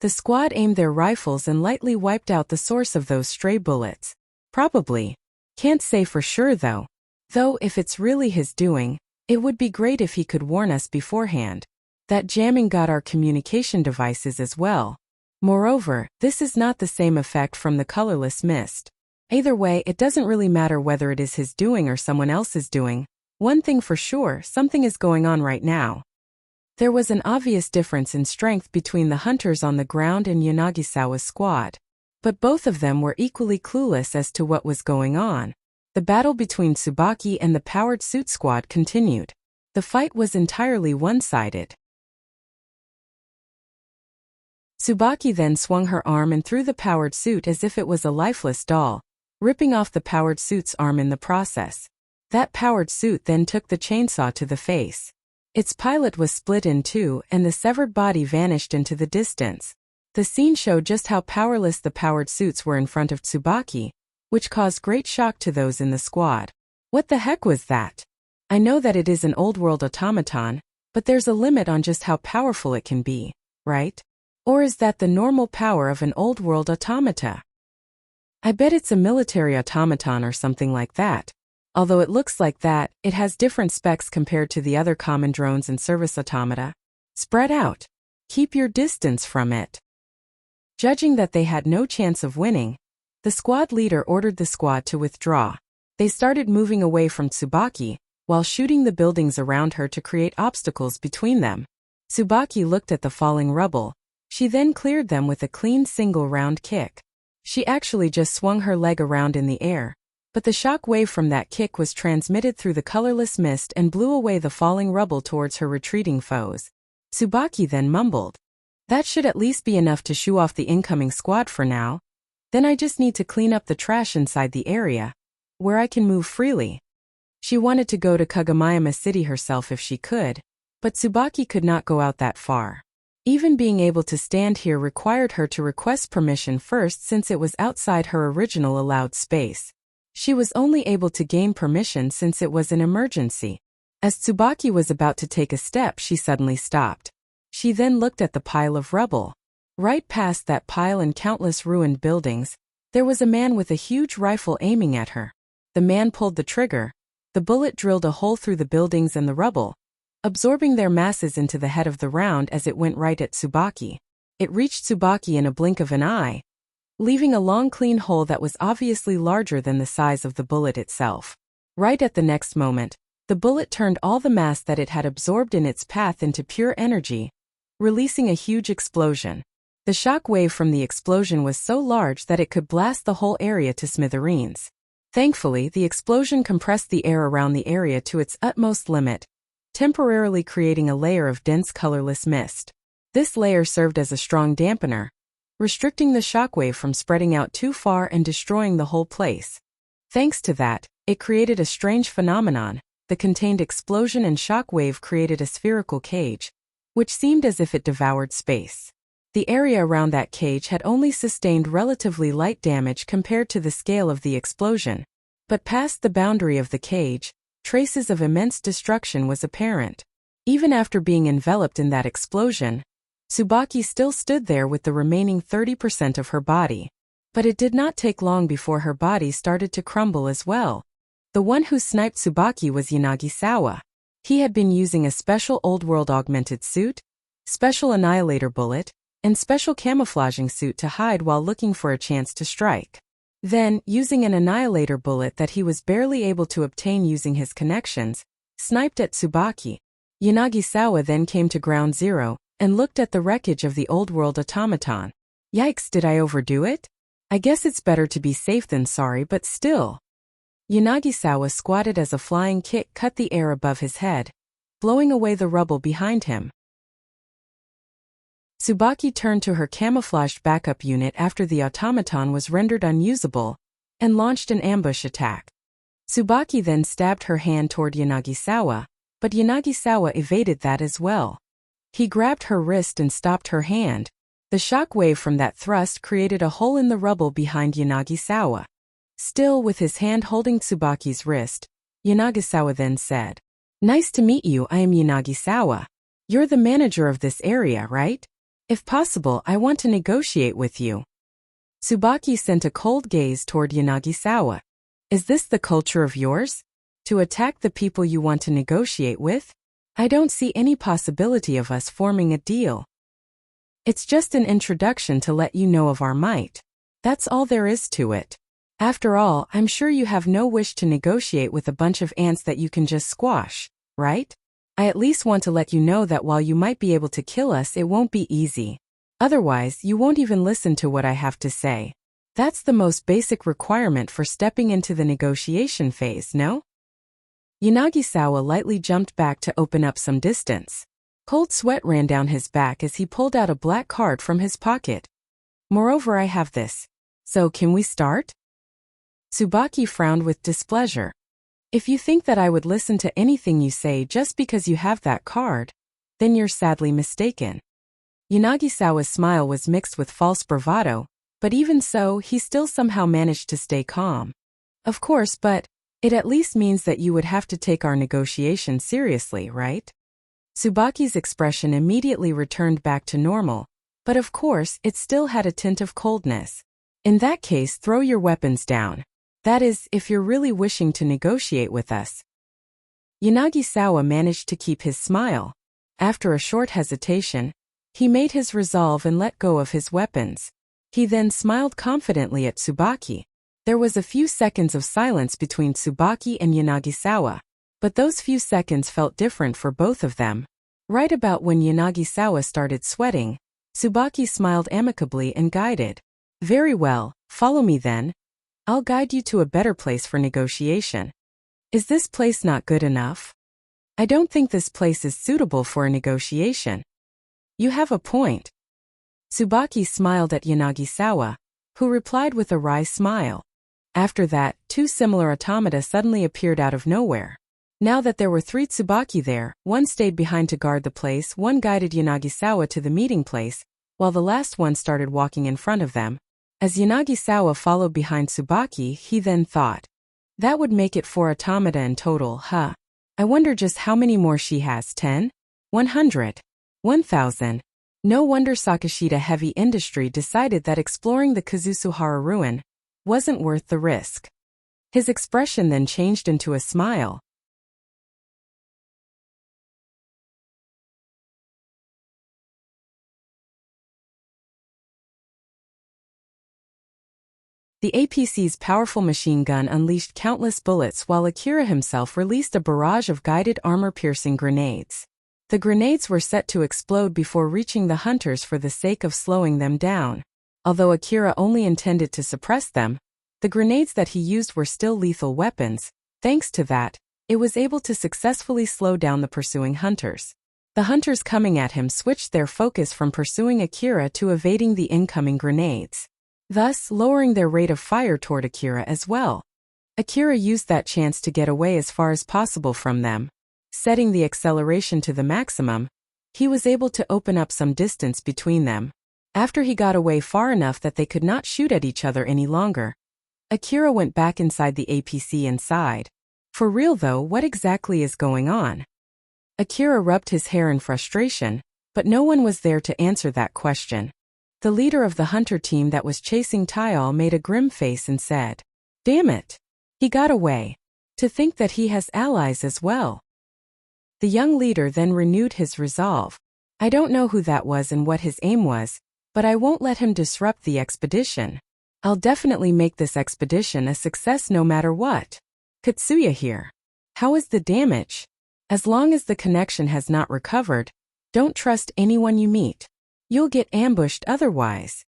The squad aimed their rifles and lightly wiped out the source of those stray bullets. Probably. Can't say for sure though. Though if it's really his doing, it would be great if he could warn us beforehand. That jamming got our communication devices as well. Moreover, this is not the same effect from the colorless mist. Either way, it doesn't really matter whether it is his doing or someone else's doing. One thing for sure, something is going on right now. There was an obvious difference in strength between the hunters on the ground and Yanagisawa's squad. But both of them were equally clueless as to what was going on. The battle between Tsubaki and the powered suit squad continued. The fight was entirely one-sided. Tsubaki then swung her arm and threw the powered suit as if it was a lifeless doll, ripping off the powered suit's arm in the process. That powered suit then took the chainsaw to the face. Its pilot was split in two and the severed body vanished into the distance. The scene showed just how powerless the powered suits were in front of Tsubaki, which caused great shock to those in the squad. What the heck was that? I know that it is an old-world automaton, but there's a limit on just how powerful it can be, right? Or is that the normal power of an old-world automata? I bet it's a military automaton or something like that. Although it looks like that, it has different specs compared to the other common drones and service automata. Spread out. Keep your distance from it. Judging that they had no chance of winning, the squad leader ordered the squad to withdraw. They started moving away from Tsubaki, while shooting the buildings around her to create obstacles between them. Tsubaki looked at the falling rubble. She then cleared them with a clean single round kick. She actually just swung her leg around in the air, but the shock wave from that kick was transmitted through the colorless mist and blew away the falling rubble towards her retreating foes. Tsubaki then mumbled, "That should at least be enough to shoo off the incoming squad for now. Then I just need to clean up the trash inside the area, where I can move freely." She wanted to go to Kagomayama City herself if she could, but Tsubaki could not go out that far. Even being able to stand here required her to request permission first since it was outside her original allowed space. She was only able to gain permission since it was an emergency. As Tsubaki was about to take a step, she suddenly stopped. She then looked at the pile of rubble. Right past that pile and countless ruined buildings, there was a man with a huge rifle aiming at her. The man pulled the trigger. The bullet drilled a hole through the buildings and the rubble, absorbing their masses into the head of the round as it went right at Tsubaki. It reached Tsubaki in a blink of an eye, leaving a long clean hole that was obviously larger than the size of the bullet itself. Right at the next moment, the bullet turned all the mass that it had absorbed in its path into pure energy, releasing a huge explosion. The shock wave from the explosion was so large that it could blast the whole area to smithereens. Thankfully, the explosion compressed the air around the area to its utmost limit, temporarily creating a layer of dense colorless mist. This layer served as a strong dampener, restricting the shockwave from spreading out too far and destroying the whole place. Thanks to that, it created a strange phenomenon. The contained explosion and shockwave created a spherical cage, which seemed as if it devoured space. The area around that cage had only sustained relatively light damage compared to the scale of the explosion, but past the boundary of the cage, traces of immense destruction was apparent. Even after being enveloped in that explosion, Tsubaki still stood there with the remaining 30% of her body. But it did not take long before her body started to crumble as well. The one who sniped Tsubaki was Yanagisawa. He had been using a special old-world augmented suit, special annihilator bullet, and special camouflaging suit to hide while looking for a chance to strike. Then, using an annihilator bullet that he was barely able to obtain using his connections, sniped at Tsubaki. Yanagisawa then came to ground zero and looked at the wreckage of the old-world automaton. Yikes, did I overdo it? I guess it's better to be safe than sorry, but still. Yanagisawa squatted as a flying kick cut the air above his head, blowing away the rubble behind him. Tsubaki turned to her camouflaged backup unit after the automaton was rendered unusable, and launched an ambush attack. Tsubaki then stabbed her hand toward Yanagisawa, but Yanagisawa evaded that as well. He grabbed her wrist and stopped her hand. The shock wave from that thrust created a hole in the rubble behind Yanagisawa. Still with his hand holding Tsubaki's wrist, Yanagisawa then said, "Nice to meet you, I am Yanagisawa. You're the manager of this area, right? If possible, I want to negotiate with you." Tsubaki sent a cold gaze toward Yanagisawa. "Is this the culture of yours? To attack the people you want to negotiate with? I don't see any possibility of us forming a deal. It's just an introduction to let you know of our might. That's all there is to it. After all, I'm sure you have no wish to negotiate with a bunch of ants that you can just squash, right? I at least want to let you know that while you might be able to kill us, it won't be easy. Otherwise, you won't even listen to what I have to say. That's the most basic requirement for stepping into the negotiation phase, no?" Yanagisawa lightly jumped back to open up some distance. Cold sweat ran down his back as he pulled out a black card from his pocket. "Moreover, I have this. So can we start?" Tsubaki frowned with displeasure. "If you think that I would listen to anything you say just because you have that card, then you're sadly mistaken." Yanagisawa's smile was mixed with false bravado, but even so, he still somehow managed to stay calm. "Of course, but it at least means that you would have to take our negotiation seriously, right?" Tsubaki's expression immediately returned back to normal, but of course, it still had a tint of coldness. "In that case, throw your weapons down. That is, if you're really wishing to negotiate with us." Yanagisawa managed to keep his smile. After a short hesitation, he made his resolve and let go of his weapons. He then smiled confidently at Tsubaki. There was a few seconds of silence between Tsubaki and Yanagisawa, but those few seconds felt different for both of them. Right about when Yanagisawa started sweating, Tsubaki smiled amicably and guided. "Very well, follow me then. I'll guide you to a better place for negotiation." "Is this place not good enough?" "I don't think this place is suitable for a negotiation." "You have a point." Tsubaki smiled at Yanagisawa, who replied with a wry smile. After that, two similar automata suddenly appeared out of nowhere. Now that there were three Tsubaki there, one stayed behind to guard the place, one guided Yanagisawa to the meeting place, while the last one started walking in front of them. As Yanagisawa followed behind Tsubaki, he then thought, "That would make it 4 automata in total, huh? I wonder just how many more she has, 10? 100? 1000? No wonder Sakashita Heavy Industry decided that exploring the Kazusuhara ruin wasn't worth the risk." His expression then changed into a smile. The APC's powerful machine gun unleashed countless bullets while Akira himself released a barrage of guided armor-piercing grenades. The grenades were set to explode before reaching the hunters for the sake of slowing them down. Although Akira only intended to suppress them, the grenades that he used were still lethal weapons. Thanks to that, it was able to successfully slow down the pursuing hunters. The hunters coming at him switched their focus from pursuing Akira to evading the incoming grenades, thus lowering their rate of fire toward Akira as well. Akira used that chance to get away as far as possible from them. Setting the acceleration to the maximum, he was able to open up some distance between them. After he got away far enough that they could not shoot at each other any longer, Akira went back inside the APC and sighed. For real though, what exactly is going on? Akira rubbed his hair in frustration, but no one was there to answer that question. The leader of the hunter team that was chasing Tayal made a grim face and said, "Damn it! He got away. To think that he has allies as well." The young leader then renewed his resolve. "I don't know who that was and what his aim was, but I won't let him disrupt the expedition. I'll definitely make this expedition a success no matter what." "Katsuya here. How is the damage?" "As long as the connection has not recovered, don't trust anyone you meet. You'll get ambushed otherwise."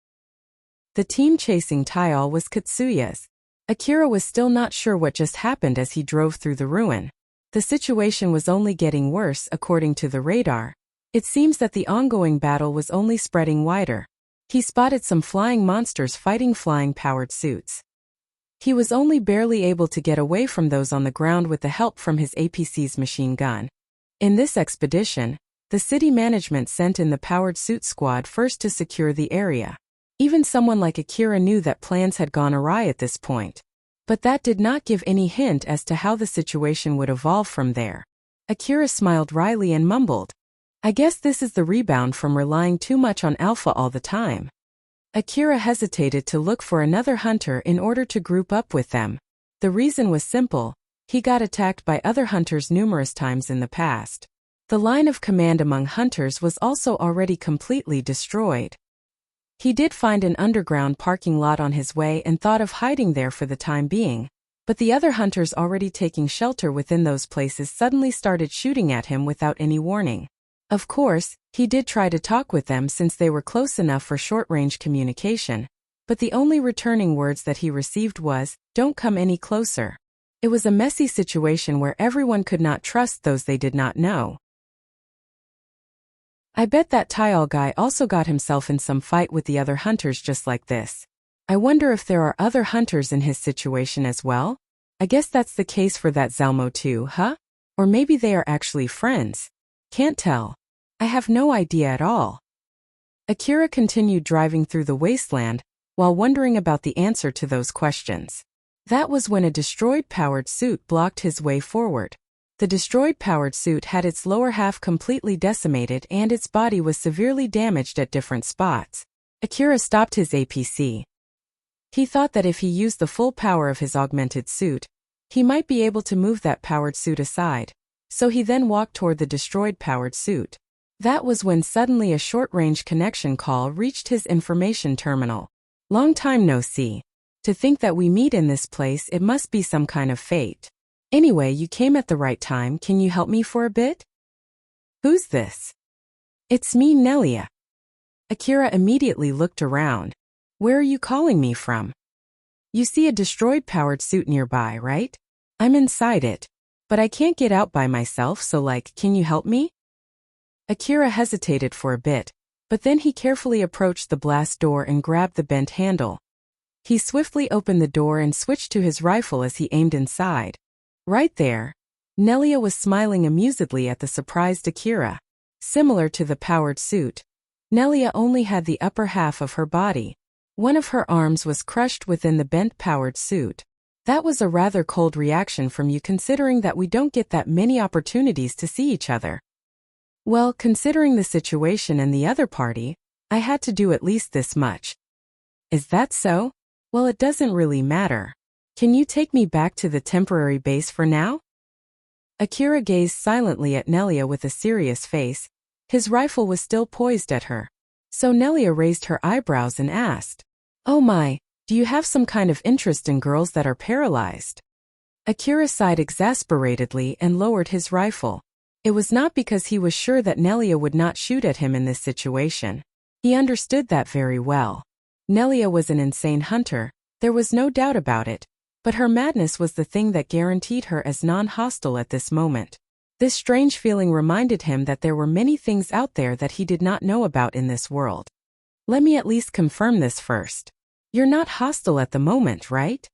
The team chasing Tayal was Katsuya's. Akira was still not sure what just happened as he drove through the ruin. The situation was only getting worse according to the radar. It seems that the ongoing battle was only spreading wider. He spotted some flying monsters fighting flying powered suits. He was only barely able to get away from those on the ground with the help from his APC's machine gun. In this expedition, the city management sent in the powered suit squad first to secure the area. Even someone like Akira knew that plans had gone awry at this point. But that did not give any hint as to how the situation would evolve from there. Akira smiled wryly and mumbled, "I guess this is the rebound from relying too much on Alpha all the time." Akira hesitated to look for another hunter in order to group up with them. The reason was simple: he got attacked by other hunters numerous times in the past. The line of command among hunters was also already completely destroyed. He did find an underground parking lot on his way and thought of hiding there for the time being, but the other hunters already taking shelter within those places suddenly started shooting at him without any warning. Of course, he did try to talk with them since they were close enough for short-range communication, but the only returning words that he received was, "Don't come any closer." It was a messy situation where everyone could not trust those they did not know. I bet that Tyal guy also got himself in some fight with the other hunters just like this. I wonder if there are other hunters in his situation as well? I guess that's the case for that Zalmo too, huh? Or maybe they are actually friends. Can't tell. I have no idea at all. Akira continued driving through the wasteland, while wondering about the answer to those questions. That was when a destroyed powered suit blocked his way forward. The destroyed powered suit had its lower half completely decimated and its body was severely damaged at different spots. Akira stopped his APC. He thought that if he used the full power of his augmented suit, he might be able to move that powered suit aside. So he then walked toward the destroyed powered suit. That was when suddenly a short-range connection call reached his information terminal. "Long time no see. To think that we meet in this place, it must be some kind of fate. Anyway, you came at the right time. Can you help me for a bit?" "Who's this?" "It's me, Nelia." Akira immediately looked around. "Where are you calling me from?" "You see a destroyed powered suit nearby, right? I'm inside it. But I can't get out by myself, so can you help me?" Akira hesitated for a bit, but then he carefully approached the blast door and grabbed the bent handle. He swiftly opened the door and switched to his rifle as he aimed inside. Right there, Nelia was smiling amusedly at the surprised Akira. Similar to the powered suit, Nelia only had the upper half of her body. One of her arms was crushed within the bent powered suit. That was a rather cold reaction from you considering that we don't get that many opportunities to see each other. Well, considering the situation and the other party, I had to do at least this much. Is that so? Well, it doesn't really matter. Can you take me back to the temporary base for now? Akira gazed silently at Nelia with a serious face. His rifle was still poised at her. So Nelia raised her eyebrows and asked, "Oh my, do you have some kind of interest in girls that are paralyzed?" Akira sighed exasperatedly and lowered his rifle. It was not because he was sure that Nelia would not shoot at him in this situation. He understood that very well. Nelia was an insane hunter, there was no doubt about it, but her madness was the thing that guaranteed her as non-hostile at this moment. This strange feeling reminded him that there were many things out there that he did not know about in this world. Let me at least confirm this first. You're not hostile at the moment, right?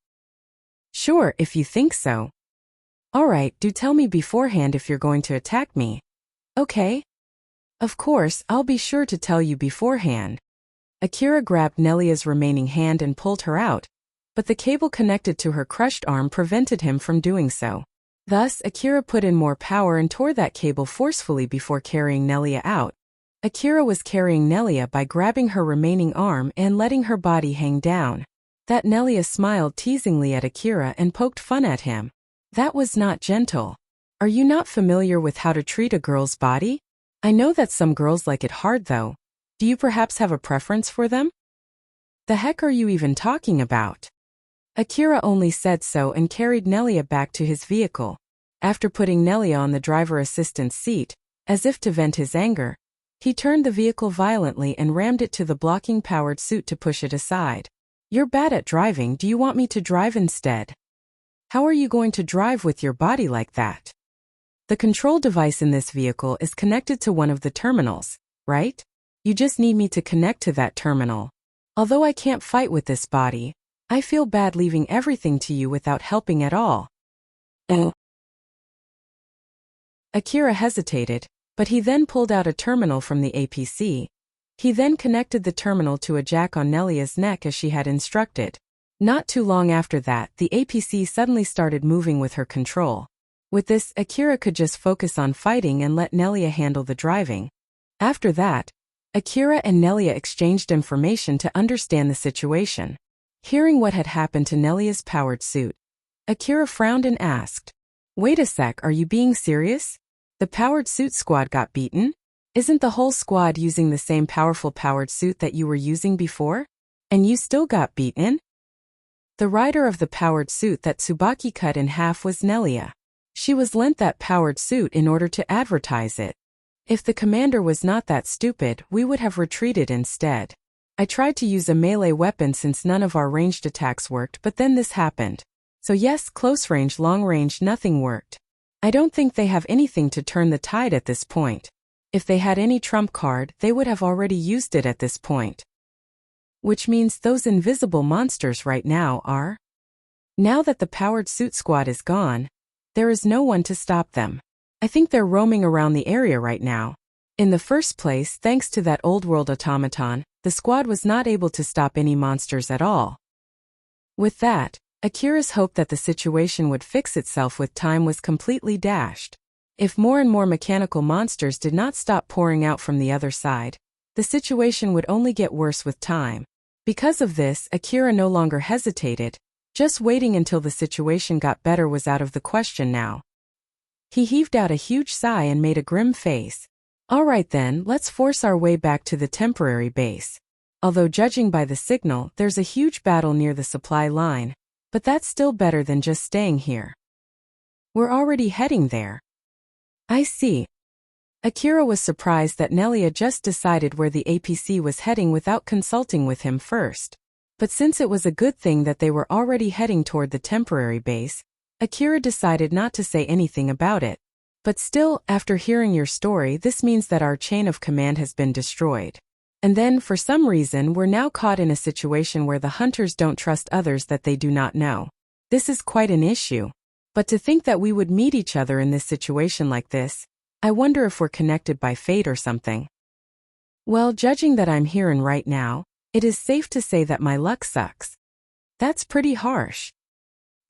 Sure, if you think so. Alright, do tell me beforehand if you're going to attack me. Okay? Of course, I'll be sure to tell you beforehand. Akira grabbed Nelia's remaining hand and pulled her out, but the cable connected to her crushed arm prevented him from doing so. Thus, Akira put in more power and tore that cable forcefully before carrying Nelia out. Akira was carrying Nelia by grabbing her remaining arm and letting her body hang down. That Nelia smiled teasingly at Akira and poked fun at him. That was not gentle. Are you not familiar with how to treat a girl's body? I know that some girls like it hard though. Do you perhaps have a preference for them? The heck are you even talking about? Akira only said so and carried Nelia back to his vehicle. After putting Nelia on the driver assistance seat, as if to vent his anger, he turned the vehicle violently and rammed it to the blocking powered suit to push it aside. You're bad at driving, do you want me to drive instead? How are you going to drive with your body like that? The control device in this vehicle is connected to one of the terminals, right? You just need me to connect to that terminal. Although I can't fight with this body, I feel bad leaving everything to you without helping at all. Akira hesitated, but he then pulled out a terminal from the APC. He then connected the terminal to a jack on Nelia's neck as she had instructed. Not too long after that, the APC suddenly started moving with her control. With this, Akira could just focus on fighting and let Nelia handle the driving. After that, Akira and Nelia exchanged information to understand the situation. Hearing what had happened to Nelia's powered suit, Akira frowned and asked, "Wait a sec, are you being serious? The powered suit squad got beaten? Isn't the whole squad using the same powerful powered suit that you were using before? And you still got beaten?" The rider of the powered suit that Tsubaki cut in half was Nelia. She was lent that powered suit in order to advertise it. If the commander was not that stupid, we would have retreated instead. I tried to use a melee weapon since none of our ranged attacks worked, but then this happened. So yes, close range, long range, nothing worked. I don't think they have anything to turn the tide at this point. If they had any trump card, they would have already used it at this point. Which means those invisible monsters right now are... Now that the powered suit squad is gone, there is no one to stop them. I think they're roaming around the area right now. In the first place, thanks to that old world automaton, the squad was not able to stop any monsters at all. With that, Akira's hope that the situation would fix itself with time was completely dashed. If more and more mechanical monsters did not stop pouring out from the other side, the situation would only get worse with time. Because of this, Akira no longer hesitated. Just waiting until the situation got better was out of the question now. He heaved out a huge sigh and made a grim face. Alright then, let's force our way back to the temporary base. Although judging by the signal, there's a huge battle near the supply line, but that's still better than just staying here. We're already heading there. I see. Akira was surprised that Nelia just decided where the APC was heading without consulting with him first. But since it was a good thing that they were already heading toward the temporary base, Akira decided not to say anything about it. But still, after hearing your story, this means that our chain of command has been destroyed. And then, for some reason, we're now caught in a situation where the hunters don't trust others that they do not know. This is quite an issue. But to think that we would meet each other in this situation like this, I wonder if we're connected by fate or something. Well, judging that I'm here and right now, it is safe to say that my luck sucks. That's pretty harsh.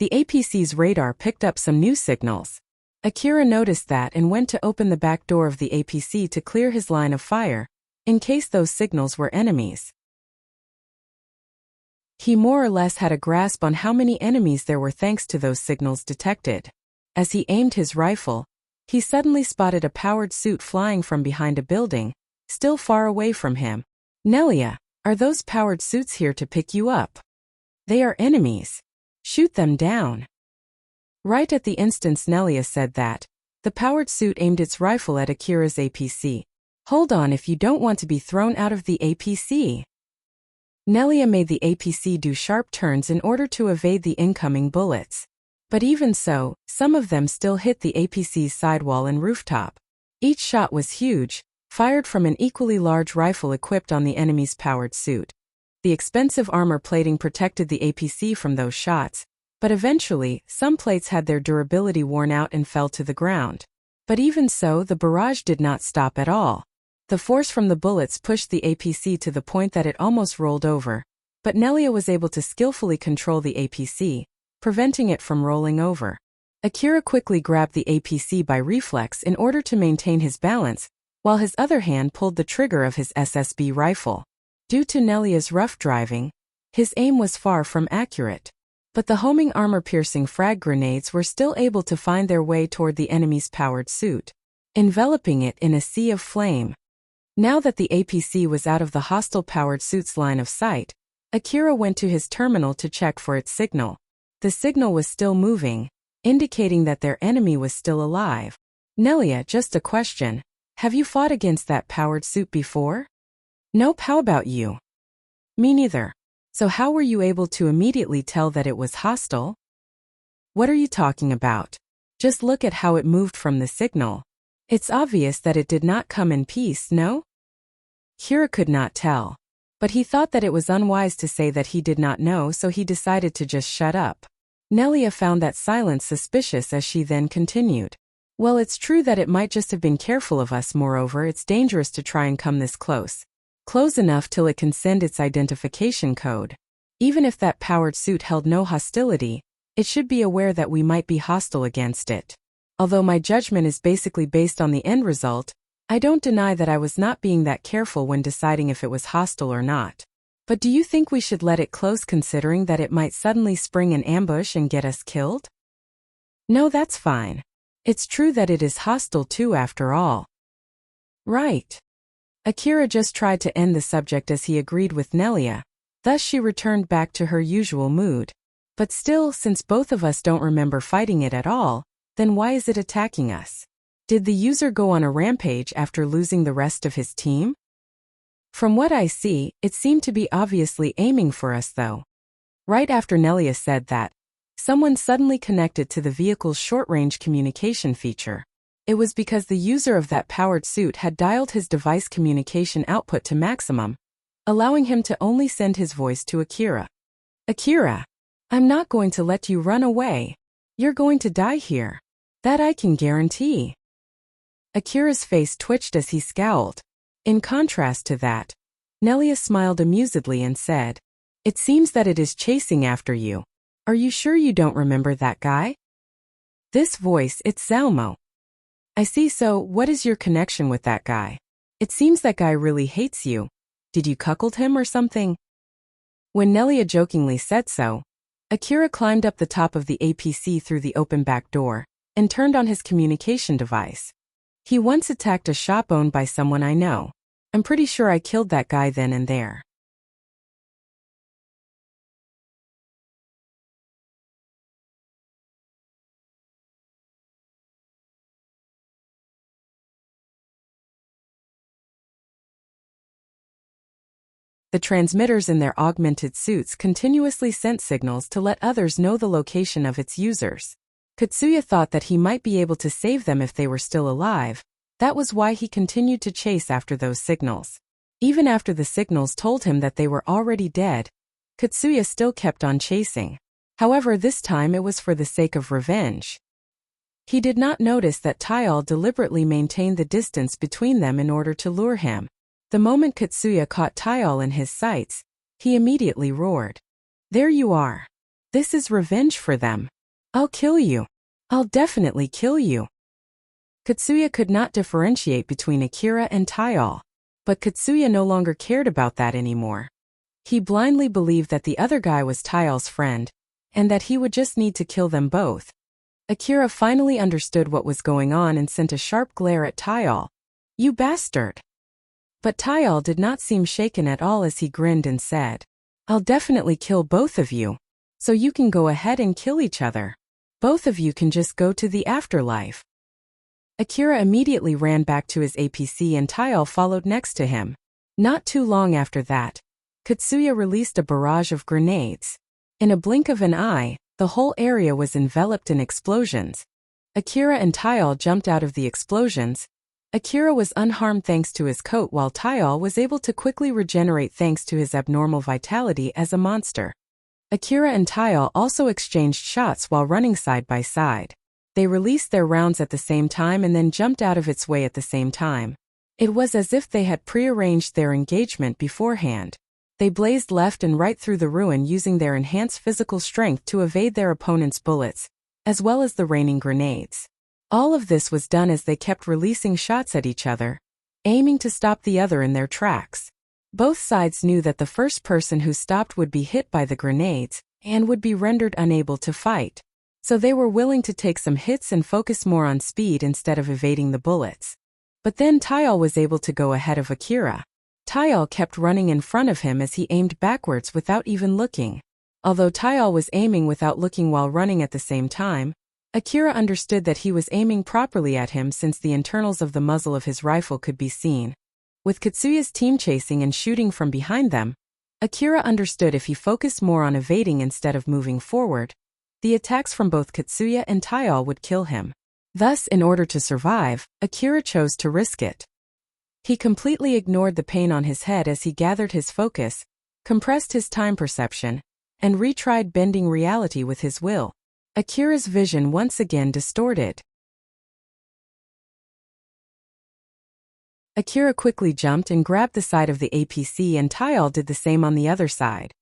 The APC's radar picked up some new signals. Akira noticed that and went to open the back door of the APC to clear his line of fire, in case those signals were enemies. He more or less had a grasp on how many enemies there were thanks to those signals detected. As he aimed his rifle, he suddenly spotted a powered suit flying from behind a building, still far away from him. Nelia, are those powered suits here to pick you up? They are enemies. Shoot them down. Right at the instant Nelia said that, the powered suit aimed its rifle at Akira's APC. Hold on if you don't want to be thrown out of the APC. Nelia made the APC do sharp turns in order to evade the incoming bullets. But even so, some of them still hit the APC's sidewall and rooftop. Each shot was huge, fired from an equally large rifle equipped on the enemy's powered suit. The expensive armor plating protected the APC from those shots, but eventually, some plates had their durability worn out and fell to the ground. But even so, the barrage did not stop at all. The force from the bullets pushed the APC to the point that it almost rolled over, but Nelia was able to skillfully control the APC, preventing it from rolling over. Akira quickly grabbed the APC by reflex in order to maintain his balance, while his other hand pulled the trigger of his SSB rifle. Due to Nelia's rough driving, his aim was far from accurate. But the homing armor-piercing frag grenades were still able to find their way toward the enemy's powered suit, enveloping it in a sea of flame. Now that the APC was out of the hostile powered suit's line of sight, Akira went to his terminal to check for its signal. The signal was still moving, indicating that their enemy was still alive. Nelia, just a question. Have you fought against that powered suit before? Nope, how about you? Me neither. So how were you able to immediately tell that it was hostile? What are you talking about? Just look at how it moved from the signal. It's obvious that it did not come in peace, no? Kira could not tell. But he thought that it was unwise to say that he did not know, so he decided to just shut up. Nelia found that silence suspicious as she then continued. Well, it's true that it might just have been careful of us. Moreover, it's dangerous to try and come this close. Close enough till it can send its identification code. Even if that powered suit held no hostility, it should be aware that we might be hostile against it. Although my judgment is basically based on the end result, I don't deny that I was not being that careful when deciding if it was hostile or not. But do you think we should let it close considering that it might suddenly spring an ambush and get us killed? No, that's fine. It's true that it is hostile too after all. Right. Akira just tried to end the subject as he agreed with Nelia. Thus she returned back to her usual mood. But still, since both of us don't remember fighting it at all, then why is it attacking us? Did the user go on a rampage after losing the rest of his team? From what I see, it seemed to be obviously aiming for us though. Right after Nelia said that, someone suddenly connected to the vehicle's short-range communication feature. It was because the user of that powered suit had dialed his device communication output to maximum, allowing him to only send his voice to Akira. Akira, I'm not going to let you run away. You're going to die here. That I can guarantee. Akira's face twitched as he scowled. In contrast to that, Nelia smiled amusedly and said, It seems that it is chasing after you. Are you sure you don't remember that guy? This voice, it's Zalmo. I see, so what is your connection with that guy? It seems that guy really hates you. Did you cuckold him or something? When Nelia jokingly said so, Akira climbed up the top of the APC through the open back door and turned on his communication device. He once attacked a shop owned by someone I know. I'm pretty sure I killed that guy then and there. The transmitters in their augmented suits continuously sent signals to let others know the location of its users. Katsuya thought that he might be able to save them if they were still alive. That was why he continued to chase after those signals. Even after the signals told him that they were already dead, Katsuya still kept on chasing. However, this time it was for the sake of revenge. He did not notice that Tayal deliberately maintained the distance between them in order to lure him. The moment Katsuya caught Tayal in his sights, he immediately roared. There you are. This is revenge for them. I'll kill you. I'll definitely kill you. Katsuya could not differentiate between Akira and Tayal, but Katsuya no longer cared about that anymore. He blindly believed that the other guy was Tayal's friend, and that he would just need to kill them both. Akira finally understood what was going on and sent a sharp glare at Tayal. You bastard! But Tayal did not seem shaken at all as he grinned and said, I'll definitely kill both of you, so you can go ahead and kill each other. Both of you can just go to the afterlife. Akira immediately ran back to his APC and Tayal followed next to him. Not too long after that, Katsuya released a barrage of grenades. In a blink of an eye, the whole area was enveloped in explosions. Akira and Tayal jumped out of the explosions. Akira was unharmed thanks to his coat while Tayal was able to quickly regenerate thanks to his abnormal vitality as a monster. Akira and Tayal also exchanged shots while running side by side. They released their rounds at the same time and then jumped out of its way at the same time. It was as if they had prearranged their engagement beforehand. They blazed left and right through the ruin using their enhanced physical strength to evade their opponent's bullets, as well as the raining grenades. All of this was done as they kept releasing shots at each other, aiming to stop the other in their tracks. Both sides knew that the first person who stopped would be hit by the grenades and would be rendered unable to fight. So they were willing to take some hits and focus more on speed instead of evading the bullets. But then Tayal was able to go ahead of Akira. Tayal kept running in front of him as he aimed backwards without even looking. Although Tayal was aiming without looking while running at the same time, Akira understood that he was aiming properly at him since the internals of the muzzle of his rifle could be seen. With Katsuya's team chasing and shooting from behind them, Akira understood if he focused more on evading instead of moving forward, the attacks from both Katsuya and Taial would kill him. Thus, in order to survive, Akira chose to risk it. He completely ignored the pain on his head as he gathered his focus, compressed his time perception, and retried bending reality with his will. Akira's vision once again distorted. Akira quickly jumped and grabbed the side of the APC, and Taial did the same on the other side.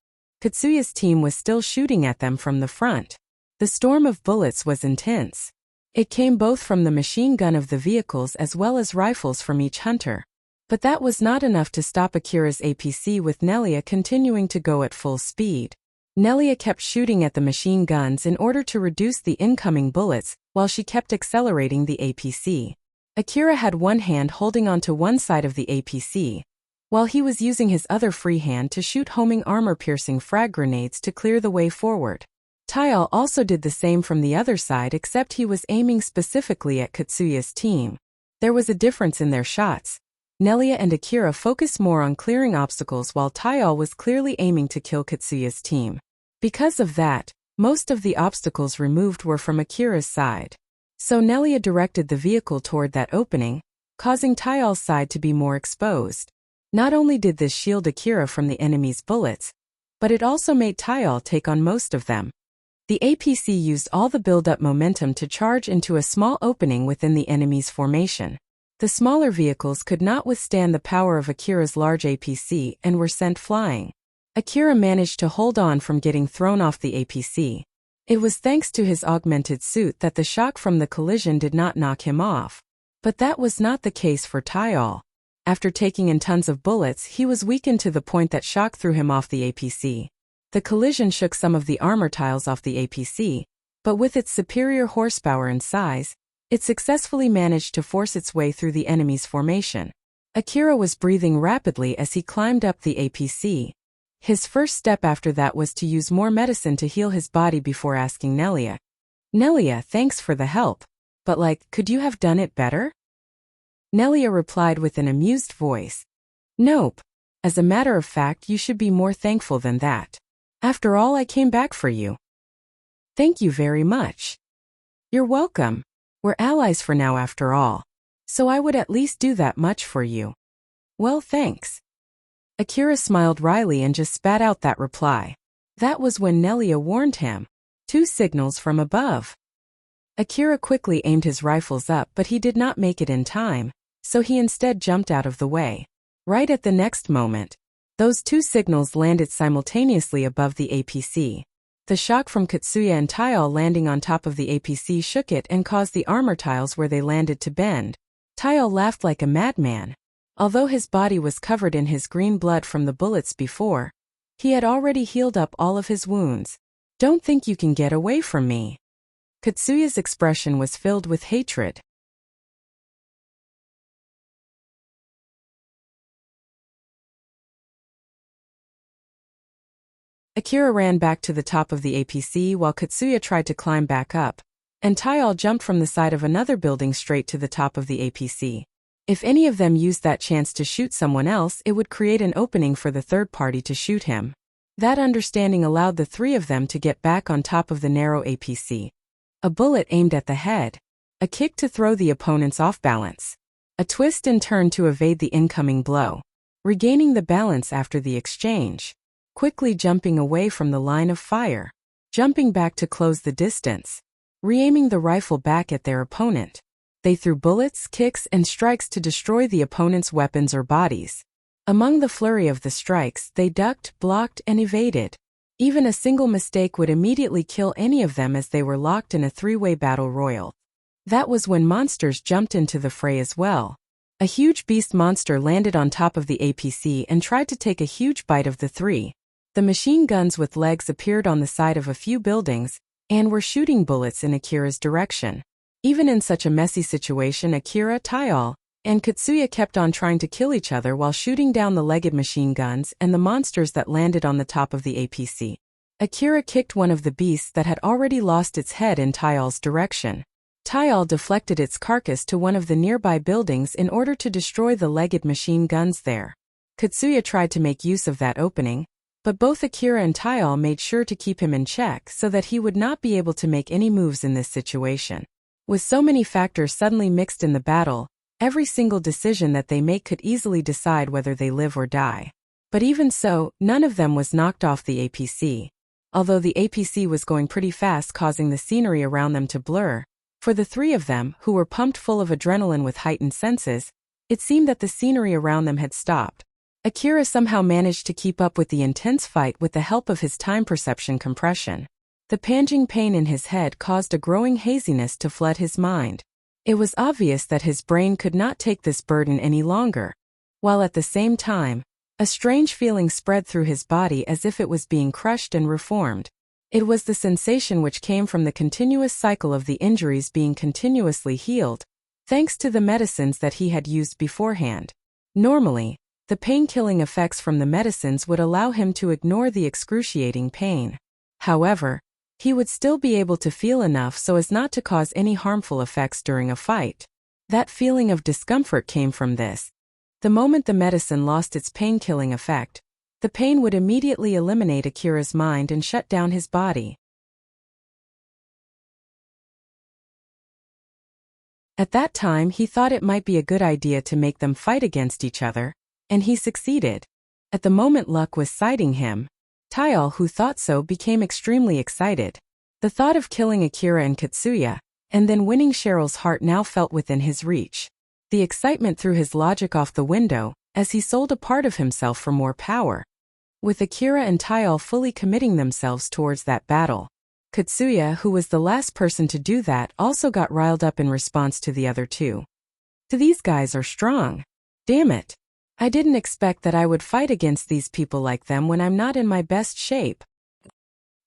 Katsuya's team was still shooting at them from the front. The storm of bullets was intense. It came both from the machine gun of the vehicles as well as rifles from each hunter. But that was not enough to stop Akira's APC, with Nelia continuing to go at full speed. Nelia kept shooting at the machine guns in order to reduce the incoming bullets, while she kept accelerating the APC. Akira had one hand holding onto one side of the APC, while he was using his other free hand to shoot homing armor-piercing frag grenades to clear the way forward. Taial also did the same from the other side, except he was aiming specifically at Katsuya's team. There was a difference in their shots. Nelia and Akira focused more on clearing obstacles, while Taial was clearly aiming to kill Katsuya's team. Because of that, most of the obstacles removed were from Akira's side. So Nelia directed the vehicle toward that opening, causing Taial's side to be more exposed. Not only did this shield Akira from the enemy's bullets, but it also made Taial take on most of them. The APC used all the build-up momentum to charge into a small opening within the enemy's formation. The smaller vehicles could not withstand the power of Akira's large APC and were sent flying. Akira managed to hold on from getting thrown off the APC. It was thanks to his augmented suit that the shock from the collision did not knock him off. But that was not the case for Taial. After taking in tons of bullets, he was weakened to the point that shock threw him off the APC. The collision shook some of the armor tiles off the APC, but with its superior horsepower and size, it successfully managed to force its way through the enemy's formation. Akira was breathing rapidly as he climbed up the APC. His first step after that was to use more medicine to heal his body before asking Nelia. "Nelia, thanks for the help. But could you have done it better?" Nelia replied with an amused voice. "Nope. As a matter of fact, you should be more thankful than that. After all, I came back for you." "Thank you very much." "You're welcome. We're allies for now after all. So I would at least do that much for you." "Well, thanks." Akira smiled wryly and just spat out that reply. That was when Nelia warned him. 2 signals from above. Akira quickly aimed his rifles up, but he did not make it in time, so he instead jumped out of the way. Right at the next moment, those 2 signals landed simultaneously above the APC. The shock from Katsuya and Taial landing on top of the APC shook it and caused the armor tiles where they landed to bend. Taial laughed like a madman. Although his body was covered in his green blood from the bullets before, he had already healed up all of his wounds. "Don't think you can get away from me." Katsuya's expression was filled with hatred. Akira ran back to the top of the APC while Katsuya tried to climb back up, and Taial jumped from the side of another building straight to the top of the APC. If any of them used that chance to shoot someone else, it would create an opening for the third party to shoot him. That understanding allowed the 3 of them to get back on top of the narrow APC. A bullet aimed at the head. A kick to throw the opponents off balance. A twist and turn to evade the incoming blow. Regaining the balance after the exchange. Quickly jumping away from the line of fire. Jumping back to close the distance. Re-aiming the rifle back at their opponent. They threw bullets, kicks, and strikes to destroy the opponent's weapons or bodies. Among the flurry of the strikes, they ducked, blocked, and evaded. Even a single mistake would immediately kill any of them, as they were locked in a 3-way battle royal. That was when monsters jumped into the fray as well. A huge beast monster landed on top of the APC and tried to take a huge bite of the 3. The machine guns with legs appeared on the side of a few buildings, and were shooting bullets in Akira's direction. Even in such a messy situation, Akira, Taial, and Katsuya kept on trying to kill each other while shooting down the legged machine guns and the monsters that landed on the top of the APC. Akira kicked one of the beasts that had already lost its head in Taial's direction. Taial deflected its carcass to one of the nearby buildings in order to destroy the legged machine guns there. Katsuya tried to make use of that opening, But both Akira and Taial made sure to keep him in check so that he would not be able to make any moves in this situation. With so many factors suddenly mixed in the battle, every single decision that they make could easily decide whether they live or die. But even so, none of them was knocked off the APC. Although the APC was going pretty fast, causing the scenery around them to blur, for the three of them, who were pumped full of adrenaline with heightened senses, it seemed that the scenery around them had stopped. Akira somehow managed to keep up with the intense fight with the help of his time perception compression. The panging pain in his head caused a growing haziness to flood his mind. It was obvious that his brain could not take this burden any longer, while at the same time, a strange feeling spread through his body as if it was being crushed and reformed. It was the sensation which came from the continuous cycle of the injuries being continuously healed, thanks to the medicines that he had used beforehand. Normally, the pain-killing effects from the medicines would allow him to ignore the excruciating pain. However, he would still be able to feel enough so as not to cause any harmful effects during a fight. That feeling of discomfort came from this. The moment the medicine lost its pain-killing effect, the pain would immediately eliminate Akira's mind and shut down his body. At that time, he thought it might be a good idea to make them fight against each other, and he succeeded. At the moment luck was siding him, Taial, who thought so, became extremely excited. The thought of killing Akira and Katsuya, and then winning Cheryl's heart now felt within his reach. The excitement threw his logic off the window, as he sold a part of himself for more power. With Akira and Taial fully committing themselves towards that battle, Katsuya, who was the last person to do that, also got riled up in response to the other two. These guys are strong. Damn it. I didn't expect that I would fight against these people like them when I'm not in my best shape.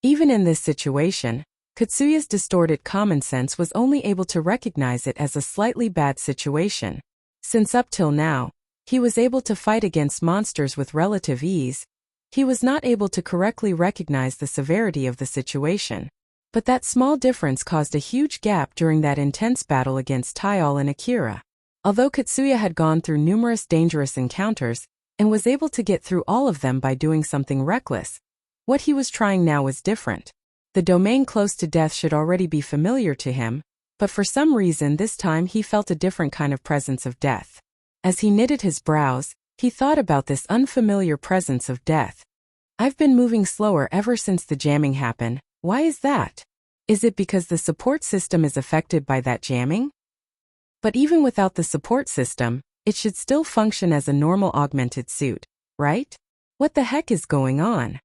Even in this situation, Katsuya's distorted common sense was only able to recognize it as a slightly bad situation. Since up till now, he was able to fight against monsters with relative ease, he was not able to correctly recognize the severity of the situation. But that small difference caused a huge gap during that intense battle against Taial and Akira. Although Katsuya had gone through numerous dangerous encounters, and was able to get through all of them by doing something reckless, what he was trying now was different. The domain close to death should already be familiar to him, but for some reason this time he felt a different kind of presence of death. As he knitted his brows, he thought about this unfamiliar presence of death. I've been moving slower ever since the jamming happened. Why is that? Is it because the support system is affected by that jamming? But even without the support system, it should still function as a normal augmented suit, right? What the heck is going on?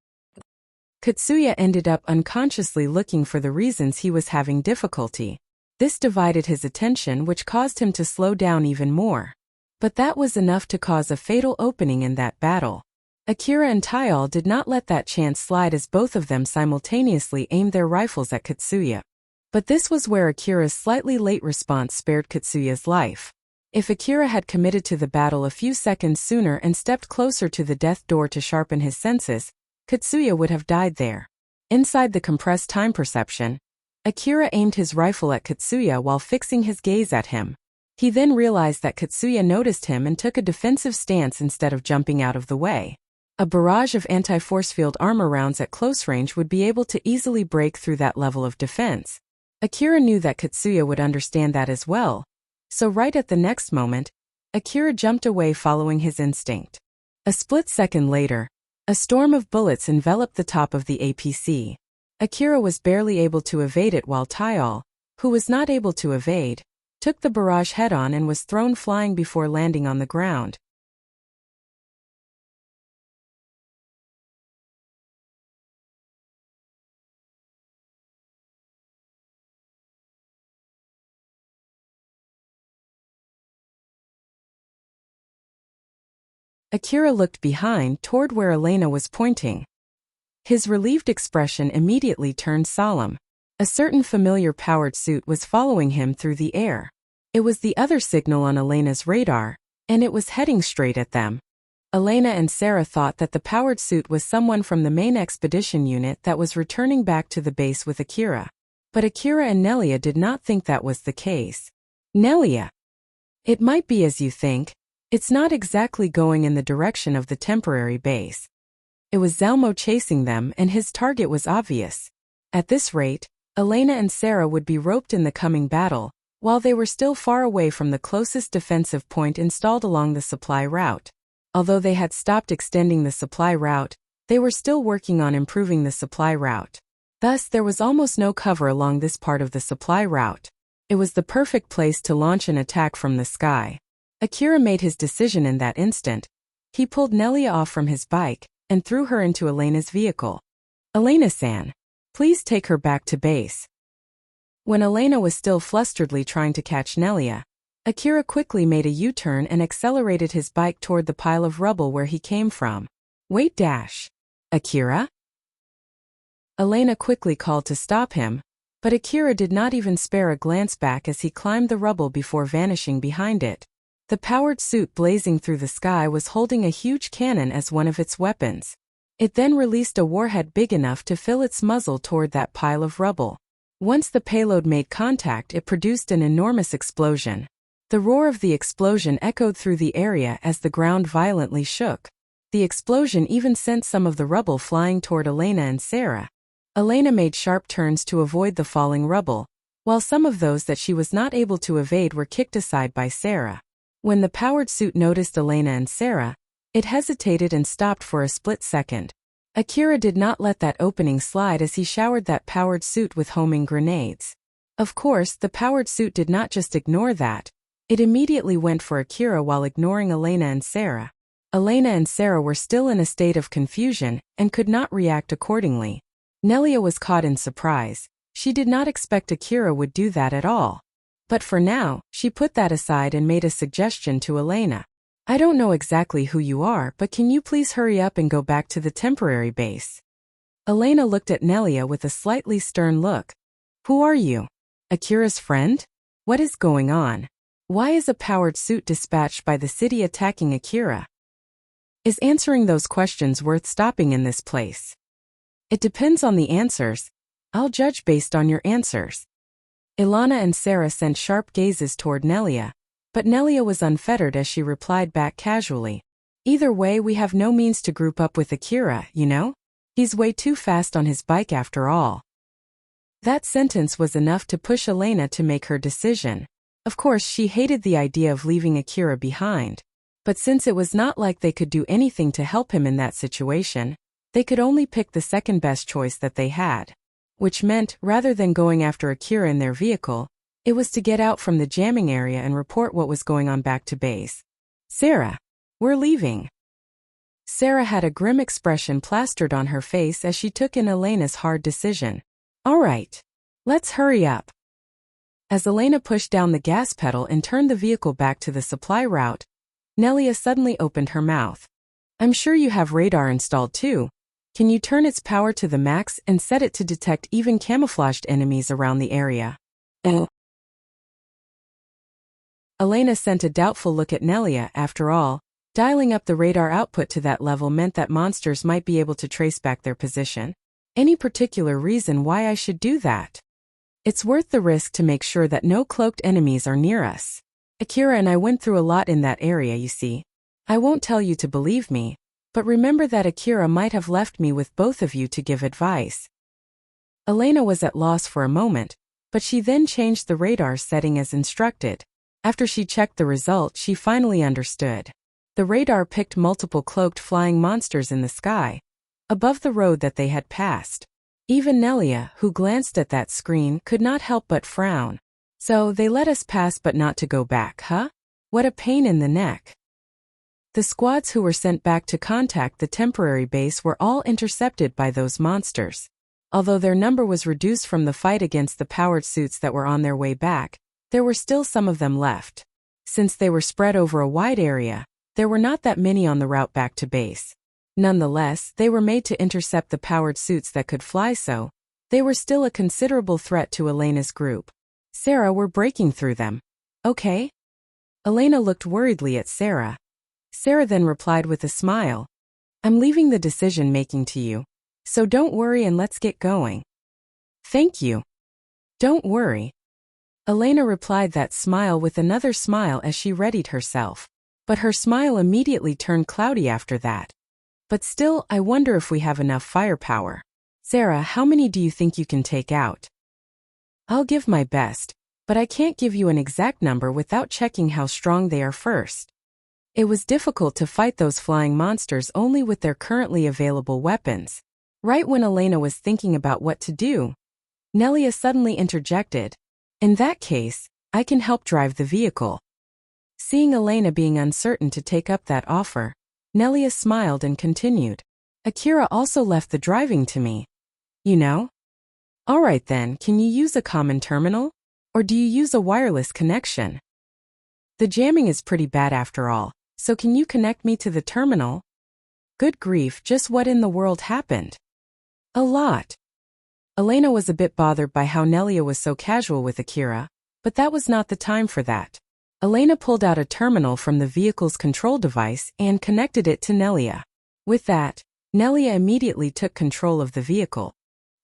Katsuya ended up unconsciously looking for the reasons he was having difficulty. This divided his attention, which caused him to slow down even more. But that was enough to cause a fatal opening in that battle. Akira and Taial did not let that chance slide as both of them simultaneously aimed their rifles at Katsuya. But this was where Akira's slightly late response spared Katsuya's life. If Akira had committed to the battle a few seconds sooner and stepped closer to the death door to sharpen his senses, Katsuya would have died there. Inside the compressed time perception, Akira aimed his rifle at Katsuya while fixing his gaze at him. He then realized that Katsuya noticed him and took a defensive stance instead of jumping out of the way. A barrage of anti-force field armor rounds at close range would be able to easily break through that level of defense. Akira knew that Katsuya would understand that as well, so right at the next moment, Akira jumped away following his instinct. A split second later, a storm of bullets enveloped the top of the APC. Akira was barely able to evade it while Taial, who was not able to evade, took the barrage head-on and was thrown flying before landing on the ground. Akira looked behind toward where Elena was pointing. His relieved expression immediately turned solemn. A certain familiar powered suit was following him through the air. It was the other signal on Elena's radar, and it was heading straight at them. Elena and Sarah thought that the powered suit was someone from the main expedition unit that was returning back to the base with Akira. But Akira and Nelia did not think that was the case. Nelia! It might be as you think. It's not exactly going in the direction of the temporary base. It was Zelmo chasing them, and his target was obvious. At this rate, Elena and Sarah would be roped in the coming battle, while they were still far away from the closest defensive point installed along the supply route. Although they had stopped extending the supply route, they were still working on improving the supply route. Thus, there was almost no cover along this part of the supply route. It was the perfect place to launch an attack from the sky. Akira made his decision in that instant. He pulled Nelia off from his bike and threw her into Elena's vehicle. "Elena-san, please take her back to base." When Elena was still flusteredly trying to catch Nelia, Akira quickly made a U-turn and accelerated his bike toward the pile of rubble where he came from. "Wait, Akira?" Elena quickly called to stop him, but Akira did not even spare a glance back as he climbed the rubble before vanishing behind it. The powered suit blazing through the sky was holding a huge cannon as one of its weapons. It then released a warhead big enough to fill its muzzle toward that pile of rubble. Once the payload made contact, it produced an enormous explosion. The roar of the explosion echoed through the area as the ground violently shook. The explosion even sent some of the rubble flying toward Elena and Sarah. Elena made sharp turns to avoid the falling rubble, while some of those that she was not able to evade were kicked aside by Sarah. When the powered suit noticed Elena and Sarah, it hesitated and stopped for a split second. Akira did not let that opening slide as he showered that powered suit with homing grenades. Of course, the powered suit did not just ignore that. It immediately went for Akira while ignoring Elena and Sarah. Elena and Sarah were still in a state of confusion and could not react accordingly. Nelia was caught in surprise. She did not expect Akira would do that at all. But for now, she put that aside and made a suggestion to Elena. "I don't know exactly who you are, but can you please hurry up and go back to the temporary base?" Elena looked at Nelia with a slightly stern look. "Who are you? Akira's friend? What is going on? Why is a powered suit dispatched by the city attacking Akira? Is answering those questions worth stopping in this place?" "It depends on the answers. I'll judge based on your answers." Ilana and Sarah sent sharp gazes toward Nelia, but Nelia was unfettered as she replied back casually. "Either way, we have no means to group up with Akira, you know? He's way too fast on his bike after all." That sentence was enough to push Elena to make her decision. Of course, she hated the idea of leaving Akira behind. But since it was not like they could do anything to help him in that situation, they could only pick the second best choice that they had. Which meant, rather than going after Akira in their vehicle, it was to get out from the jamming area and report what was going on back to base. "Sarah, we're leaving." Sarah had a grim expression plastered on her face as she took in Elena's hard decision. "All right. Let's hurry up." As Elena pushed down the gas pedal and turned the vehicle back to the supply route, Nelia suddenly opened her mouth. "I'm sure you have radar installed too. Can you turn its power to the max and set it to detect even camouflaged enemies around the area?" Elena sent a doubtful look at Nelia. After all, dialing up the radar output to that level meant that monsters might be able to trace back their position. "Any particular reason why I should do that?" "It's worth the risk to make sure that no cloaked enemies are near us. Akira and I went through a lot in that area, you see. I won't tell you to believe me, but remember that Akira might have left me with both of you to give advice." Elena was at loss for a moment, but she then changed the radar setting as instructed. After she checked the result, she finally understood. The radar picked multiple cloaked flying monsters in the sky, above the road that they had passed. Even Nelia, who glanced at that screen, could not help but frown. "So they let us pass but not to go back, huh? What a pain in the neck." The squads who were sent back to contact the temporary base were all intercepted by those monsters. Although their number was reduced from the fight against the powered suits that were on their way back, there were still some of them left. Since they were spread over a wide area, there were not that many on the route back to base. Nonetheless, they were made to intercept the powered suits that could fly, so they were still a considerable threat to Elena's group. "Sarah, we're breaking through them. Okay?" Elena looked worriedly at Sarah. Sarah then replied with a smile. "I'm leaving the decision-making to you, so don't worry and let's get going." "Thank you. Don't worry." Elena replied that smile with another smile as she readied herself. But her smile immediately turned cloudy after that. But still, I wonder if we have enough firepower. Sarah, how many do you think you can take out? I'll give my best, but I can't give you an exact number without checking how strong they are first. It was difficult to fight those flying monsters only with their currently available weapons. Right when Elena was thinking about what to do, Nelia suddenly interjected. In that case, I can help drive the vehicle. Seeing Elena being uncertain to take up that offer, Nelia smiled and continued. Akira also left the driving to me. You know? Alright then, can you use a common terminal? Or do you use a wireless connection? The jamming is pretty bad after all, so can you connect me to the terminal? Good grief, just what in the world happened? A lot. Elena was a bit bothered by how Nelia was so casual with Akira, but that was not the time for that. Elena pulled out a terminal from the vehicle's control device and connected it to Nelia. With that, Nelia immediately took control of the vehicle.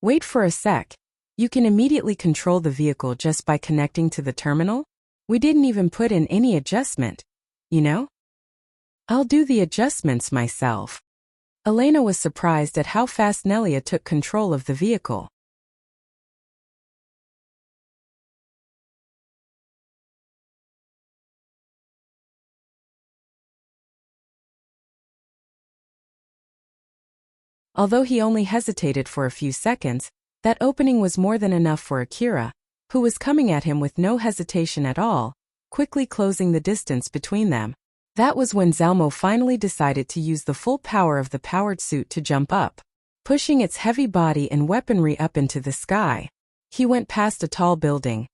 Wait for a sec. You can immediately control the vehicle just by connecting to the terminal? We didn't even put in any adjustment, you know? I'll do the adjustments myself. Elena was surprised at how fast Nelia took control of the vehicle. Although he only hesitated for a few seconds, that opening was more than enough for Akira, who was coming at him with no hesitation at all, quickly closing the distance between them. That was when Zalmo finally decided to use the full power of the powered suit to jump up. Pushing its heavy body and weaponry up into the sky, he went past a tall building,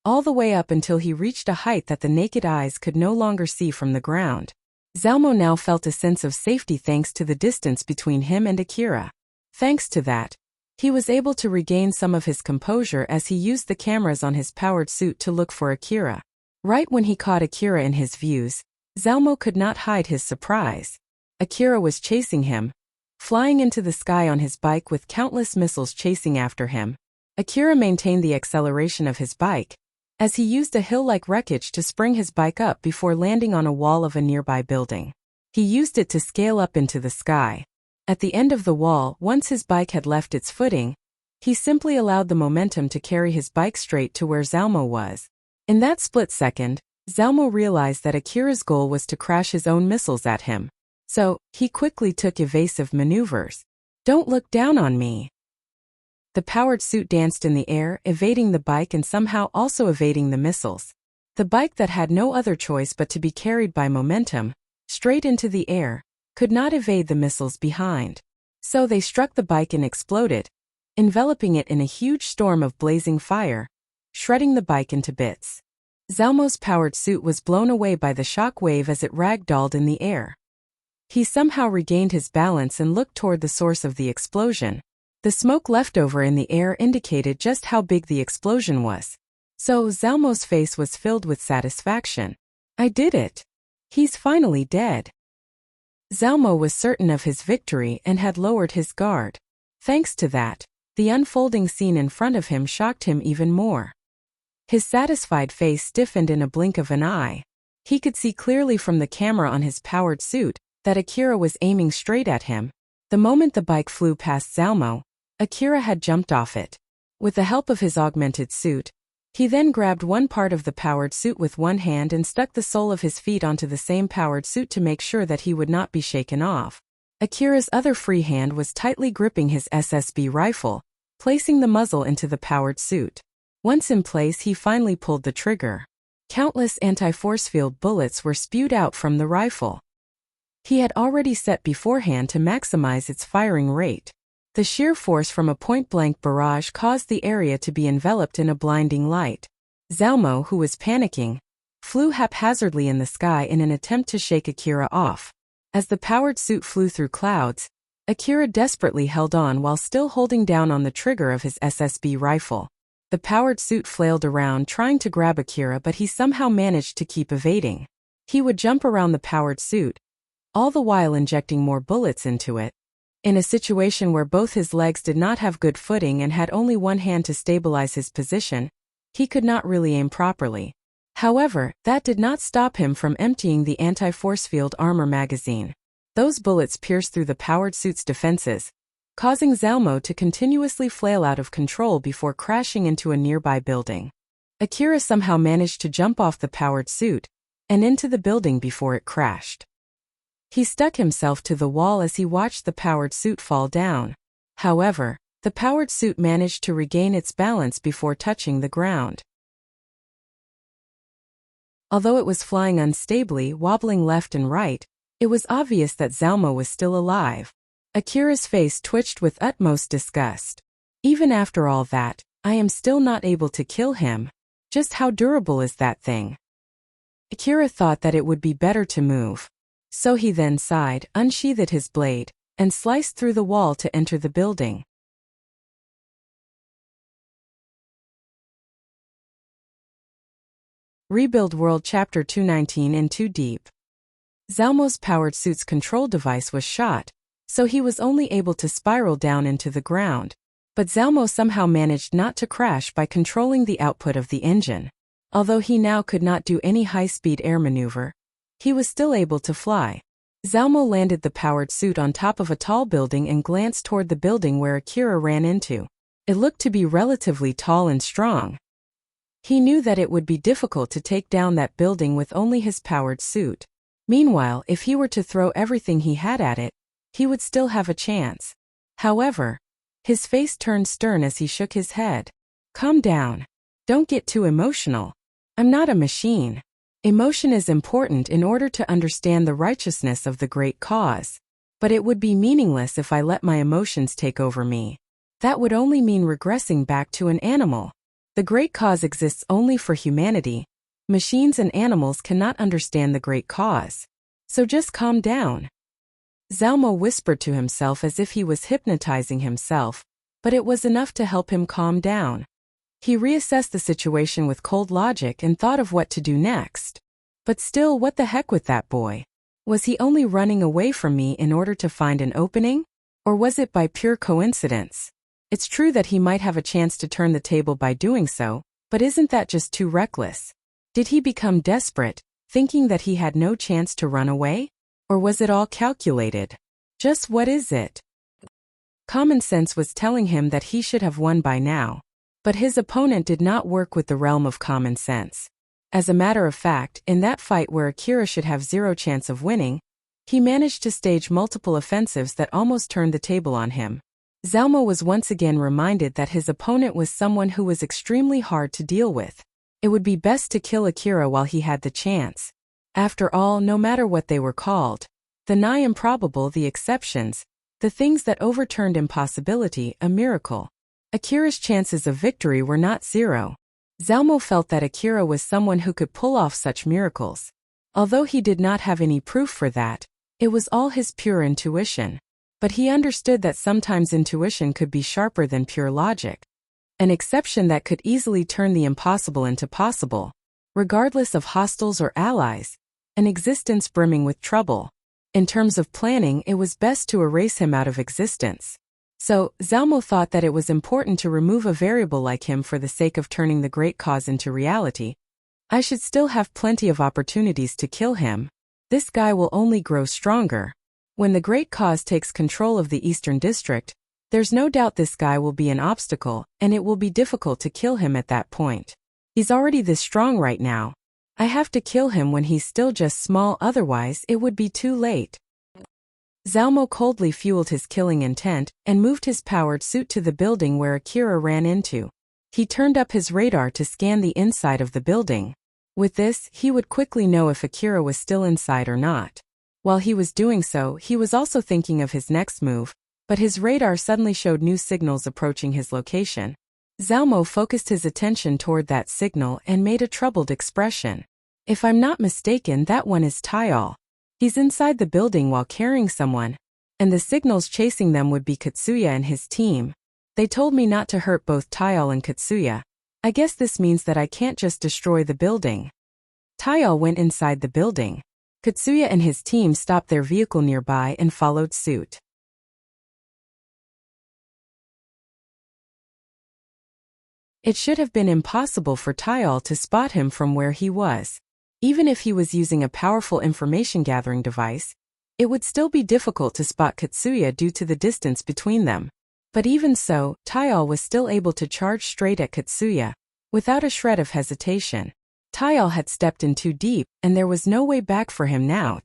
all the way up until he reached a height that the naked eyes could no longer see from the ground. Zalmo now felt a sense of safety thanks to the distance between him and Akira. Thanks to that, he was able to regain some of his composure as he used the cameras on his powered suit to look for Akira. Right when he caught Akira in his views, Zalmo could not hide his surprise. Akira was chasing him, flying into the sky on his bike with countless missiles chasing after him. Akira maintained the acceleration of his bike, as he used a hill-like wreckage to spring his bike up before landing on a wall of a nearby building. He used it to scale up into the sky. At the end of the wall, once his bike had left its footing, he simply allowed the momentum to carry his bike straight to where Zalmo was. In that split second, Zalmo realized that Akira's goal was to crash his own missiles at him. So, he quickly took evasive maneuvers. Don't look down on me. The powered suit danced in the air, evading the bike and somehow also evading the missiles. The bike that had no other choice but to be carried by momentum, straight into the air, could not evade the missiles behind. So they struck the bike and exploded, enveloping it in a huge storm of blazing fire, shredding the bike into bits. Zalmo's powered suit was blown away by the shock wave as it ragdolled in the air. He somehow regained his balance and looked toward the source of the explosion. The smoke left over in the air indicated just how big the explosion was. So Zalmo's face was filled with satisfaction. I did it. He's finally dead. Zalmo was certain of his victory and had lowered his guard. Thanks to that, the unfolding scene in front of him shocked him even more. His satisfied face stiffened in a blink of an eye. He could see clearly from the camera on his powered suit that Akira was aiming straight at him. The moment the bike flew past Zalmo, Akira had jumped off it. With the help of his augmented suit, he then grabbed one part of the powered suit with one hand and stuck the sole of his feet onto the same powered suit to make sure that he would not be shaken off. Akira's other free hand was tightly gripping his SSB rifle, placing the muzzle into the powered suit. Once in place, he finally pulled the trigger. Countless anti-force field bullets were spewed out from the rifle. He had already set beforehand to maximize its firing rate. The sheer force from a point-blank barrage caused the area to be enveloped in a blinding light. Zalmo, who was panicking, flew haphazardly in the sky in an attempt to shake Akira off. As the powered suit flew through clouds, Akira desperately held on while still holding down on the trigger of his SSB rifle. The powered suit flailed around trying to grab Akira, but he somehow managed to keep evading. He would jump around the powered suit, all the while injecting more bullets into it. In a situation where both his legs did not have good footing and had only one hand to stabilize his position, he could not really aim properly. However, that did not stop him from emptying the anti-force field armor magazine. Those bullets pierced through the powered suit's defenses, causing Zalmo to continuously flail out of control before crashing into a nearby building. Akira somehow managed to jump off the powered suit and into the building before it crashed. He stuck himself to the wall as he watched the powered suit fall down. However, the powered suit managed to regain its balance before touching the ground. Although it was flying unstably, wobbling left and right, it was obvious that Zalmo was still alive. Akira's face twitched with utmost disgust. Even after all that, I am still not able to kill him. Just how durable is that thing? Akira thought that it would be better to move. So he then sighed, unsheathed his blade, and sliced through the wall to enter the building. Rebuild World Chapter 219 in Too Deep. Zalmo's powered suit's control device was shot, so he was only able to spiral down into the ground. But Zalmo somehow managed not to crash by controlling the output of the engine. Although he now could not do any high-speed air maneuver, he was still able to fly. Zalmo landed the powered suit on top of a tall building and glanced toward the building where Akira ran into. It looked to be relatively tall and strong. He knew that it would be difficult to take down that building with only his powered suit. Meanwhile, if he were to throw everything he had at it, he would still have a chance. However, his face turned stern as he shook his head. Calm down. Don't get too emotional. I'm not a machine. Emotion is important in order to understand the righteousness of the great cause. But it would be meaningless if I let my emotions take over me. That would only mean regressing back to an animal. The great cause exists only for humanity. Machines and animals cannot understand the great cause. So just calm down. Zalmo whispered to himself as if he was hypnotizing himself, but it was enough to help him calm down. He reassessed the situation with cold logic and thought of what to do next. But still, what the heck with that boy? Was he only running away from me in order to find an opening? Or was it by pure coincidence? It's true that he might have a chance to turn the table by doing so, but isn't that just too reckless? Did he become desperate, thinking that he had no chance to run away? Or was it all calculated? Just what is it? Common sense was telling him that he should have won by now. But his opponent did not work with the realm of common sense. As a matter of fact, in that fight where Akira should have zero chance of winning, he managed to stage multiple offensives that almost turned the table on him. Zalmo was once again reminded that his opponent was someone who was extremely hard to deal with. It would be best to kill Akira while he had the chance. After all, no matter what they were called, the nigh improbable, the exceptions, the things that overturned impossibility, a miracle. Akira's chances of victory were not zero. Zalmo felt that Akira was someone who could pull off such miracles. Although he did not have any proof for that, it was all his pure intuition. But he understood that sometimes intuition could be sharper than pure logic. An exception that could easily turn the impossible into possible. Regardless of hostiles or allies, an existence brimming with trouble. In terms of planning, it was best to erase him out of existence. So, Zalmo thought that it was important to remove a variable like him for the sake of turning the great cause into reality. I should still have plenty of opportunities to kill him. This guy will only grow stronger. When the great cause takes control of the Eastern District, there's no doubt this guy will be an obstacle, and it will be difficult to kill him at that point. He's already this strong right now. I have to kill him when he's still just small, otherwise it would be too late. Zalmo coldly fueled his killing intent and moved his powered suit to the building where Akira ran into. He turned up his radar to scan the inside of the building. With this, he would quickly know if Akira was still inside or not. While he was doing so, he was also thinking of his next move, but his radar suddenly showed new signals approaching his location. Zalmo focused his attention toward that signal and made a troubled expression. If I'm not mistaken, that one is Tayal. He's inside the building while carrying someone, and the signals chasing them would be Katsuya and his team. They told me not to hurt both Tayal and Katsuya. I guess this means that I can't just destroy the building. Tayal went inside the building. Katsuya and his team stopped their vehicle nearby and followed suit. It should have been impossible for Tayal to spot him from where he was. Even if he was using a powerful information-gathering device, It would still be difficult to spot Katsuya due to the distance between them. But even so, Tayal was still able to charge straight at Katsuya, without a shred of hesitation. Tayal had stepped in too deep, and there was no way back for him now.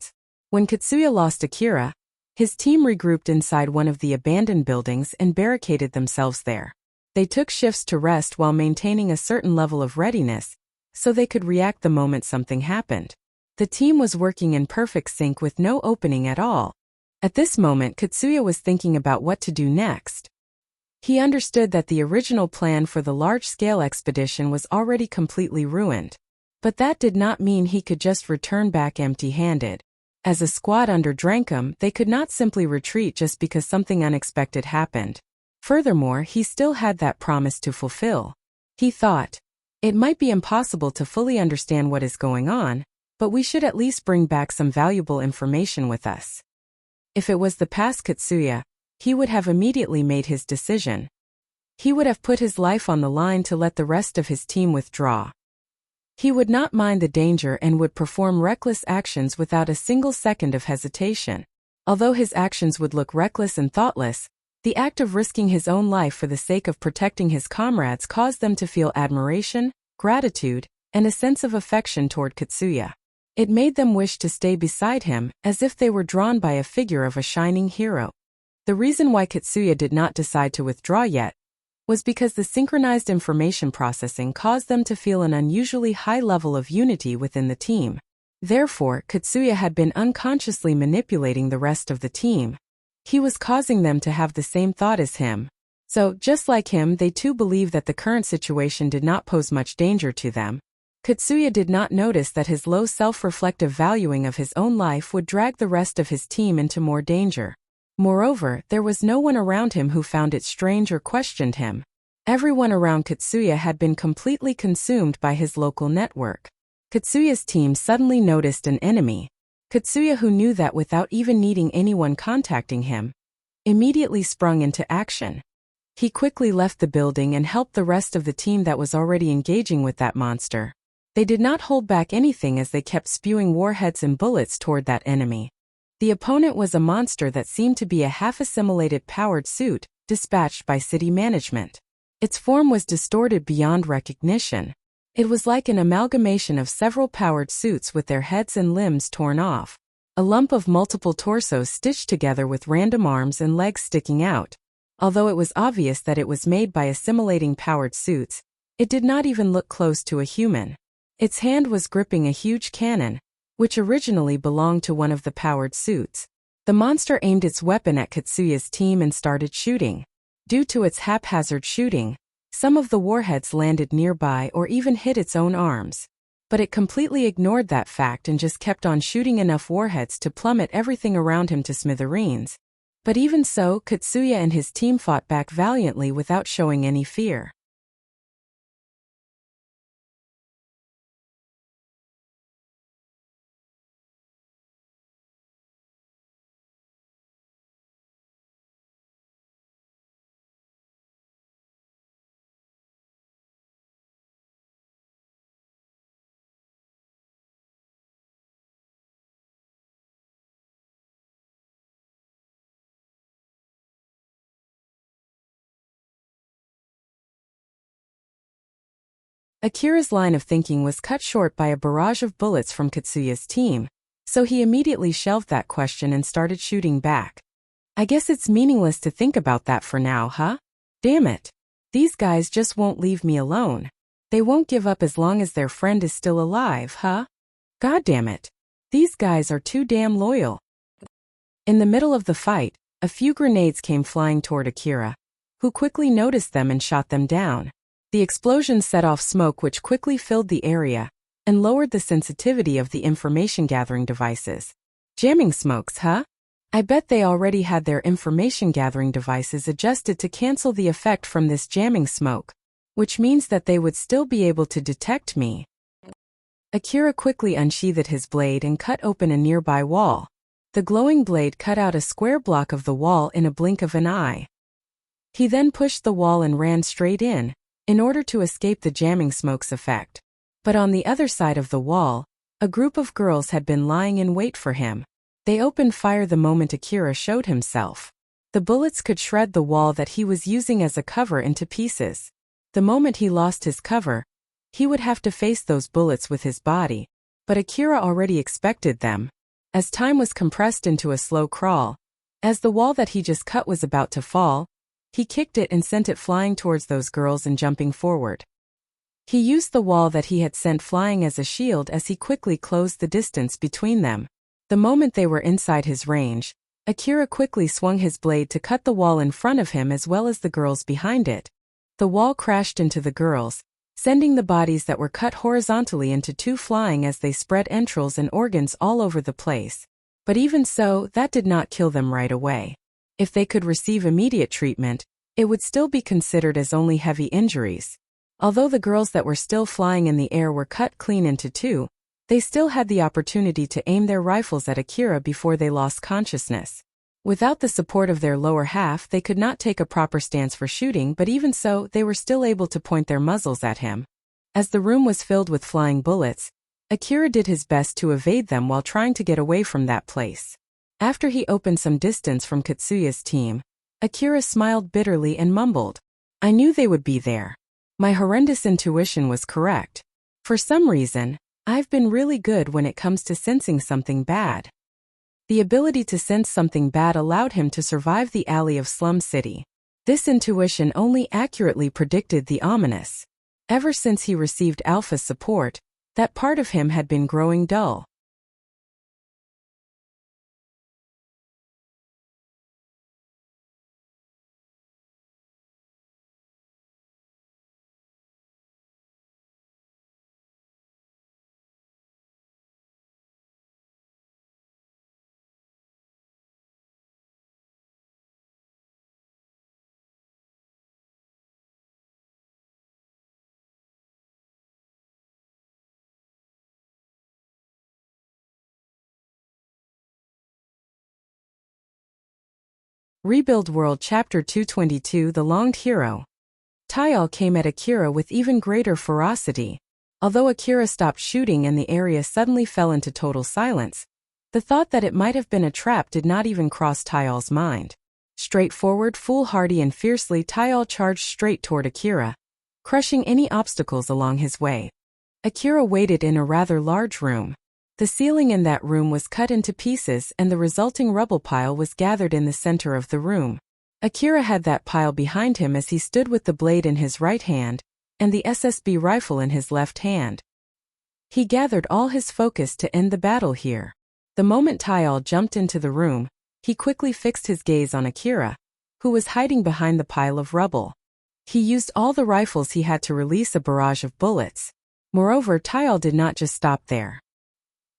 When Katsuya lost Akira, his team regrouped inside one of the abandoned buildings and barricaded themselves there. They took shifts to rest while maintaining a certain level of readiness, so they could react the moment something happened. The team was working in perfect sync with no opening at all. At this moment, Katsuya was thinking about what to do next. He understood that the original plan for the large-scale expedition was already completely ruined. But that did not mean he could just return back empty-handed. As a squad under Drankum, they could not simply retreat just because something unexpected happened. Furthermore, he still had that promise to fulfill. He thought, it might be impossible to fully understand what is going on, but we should at least bring back some valuable information with us. If it was the past Katsuya, he would have immediately made his decision. He would have put his life on the line to let the rest of his team withdraw. He would not mind the danger and would perform reckless actions without a single second of hesitation. Although his actions would look reckless and thoughtless, the act of risking his own life for the sake of protecting his comrades caused them to feel admiration, gratitude, and a sense of affection toward Katsuya. It made them wish to stay beside him, as if they were drawn by a figure of a shining hero. The reason why Katsuya did not decide to withdraw yet was because the synchronized information processing caused them to feel an unusually high level of unity within the team. Therefore, Katsuya had been unconsciously manipulating the rest of the team. He was causing them to have the same thought as him. So, just like him, they too believed that the current situation did not pose much danger to them. Katsuya did not notice that his low self-reflective valuing of his own life would drag the rest of his team into more danger. Moreover, there was no one around him who found it strange or questioned him. Everyone around Katsuya had been completely consumed by his local network. Katsuya's team suddenly noticed an enemy. Katsuya, who knew that without even needing anyone contacting him, immediately sprung into action. He quickly left the building and helped the rest of the team that was already engaging with that monster. They did not hold back anything as they kept spewing warheads and bullets toward that enemy. The opponent was a monster that seemed to be a half-assimilated powered suit, dispatched by city management. Its form was distorted beyond recognition. It was like an amalgamation of several powered suits with their heads and limbs torn off. A lump of multiple torsos stitched together with random arms and legs sticking out. Although it was obvious that it was made by assimilating powered suits, it did not even look close to a human. Its hand was gripping a huge cannon, which originally belonged to one of the powered suits. The monster aimed its weapon at Katsuya's team and started shooting. Due to its haphazard shooting, some of the warheads landed nearby or even hit its own arms. But it completely ignored that fact and just kept on shooting enough warheads to plummet everything around him to smithereens. But even so, Katsuya and his team fought back valiantly without showing any fear. Akira's line of thinking was cut short by a barrage of bullets from Katsuya's team, so he immediately shelved that question and started shooting back. I guess it's meaningless to think about that for now, huh? Damn it. These guys just won't leave me alone. They won't give up as long as their friend is still alive, huh? God damn it. These guys are too damn loyal. In the middle of the fight, a few grenades came flying toward Akira, who quickly noticed them and shot them down. The explosions set off smoke which quickly filled the area and lowered the sensitivity of the information-gathering devices. Jamming smokes, huh? I bet they already had their information-gathering devices adjusted to cancel the effect from this jamming smoke, which means that they would still be able to detect me. Akira quickly unsheathed his blade and cut open a nearby wall. The glowing blade cut out a square block of the wall in a blink of an eye. He then pushed the wall and ran straight in order to escape the jamming smoke's effect. But on the other side of the wall, a group of girls had been lying in wait for him. They opened fire the moment Akira showed himself. The bullets could shred the wall that he was using as a cover into pieces. The moment he lost his cover, he would have to face those bullets with his body. But Akira already expected them. As time was compressed into a slow crawl, as the wall that he just cut was about to fall, he kicked it and sent it flying towards those girls and jumping forward. He used the wall that he had sent flying as a shield as he quickly closed the distance between them. The moment they were inside his range, Akira quickly swung his blade to cut the wall in front of him as well as the girls behind it. The wall crashed into the girls, sending the bodies that were cut horizontally into two flying as they spread entrails and organs all over the place. But even so, that did not kill them right away. If they could receive immediate treatment, it would still be considered as only heavy injuries. Although the girls that were still flying in the air were cut clean into two, they still had the opportunity to aim their rifles at Akira before they lost consciousness. Without the support of their lower half, they could not take a proper stance for shooting, but even so, they were still able to point their muzzles at him. As the room was filled with flying bullets, Akira did his best to evade them while trying to get away from that place. After he opened some distance from Katsuya's team, Akira smiled bitterly and mumbled, "I knew they would be there. My horrendous intuition was correct. For some reason, I've been really good when it comes to sensing something bad." The ability to sense something bad allowed him to survive the alley of Slum City. This intuition only accurately predicted the ominous. Ever since he received Alpha's support, that part of him had been growing dull. Rebuild World Chapter 222 The Longed Hero. Tayal came at Akira with even greater ferocity. Although Akira stopped shooting and the area suddenly fell into total silence, the thought that it might have been a trap did not even cross Tayal's mind. Straightforward, foolhardy and fiercely, Tayal charged straight toward Akira, crushing any obstacles along his way. Akira waited in a rather large room. The ceiling in that room was cut into pieces and the resulting rubble pile was gathered in the center of the room. Akira had that pile behind him as he stood with the blade in his right hand and the SSB rifle in his left hand. He gathered all his focus to end the battle here. The moment Tayal jumped into the room, he quickly fixed his gaze on Akira, who was hiding behind the pile of rubble. He used all the rifles he had to release a barrage of bullets. Moreover, Tayal did not just stop there.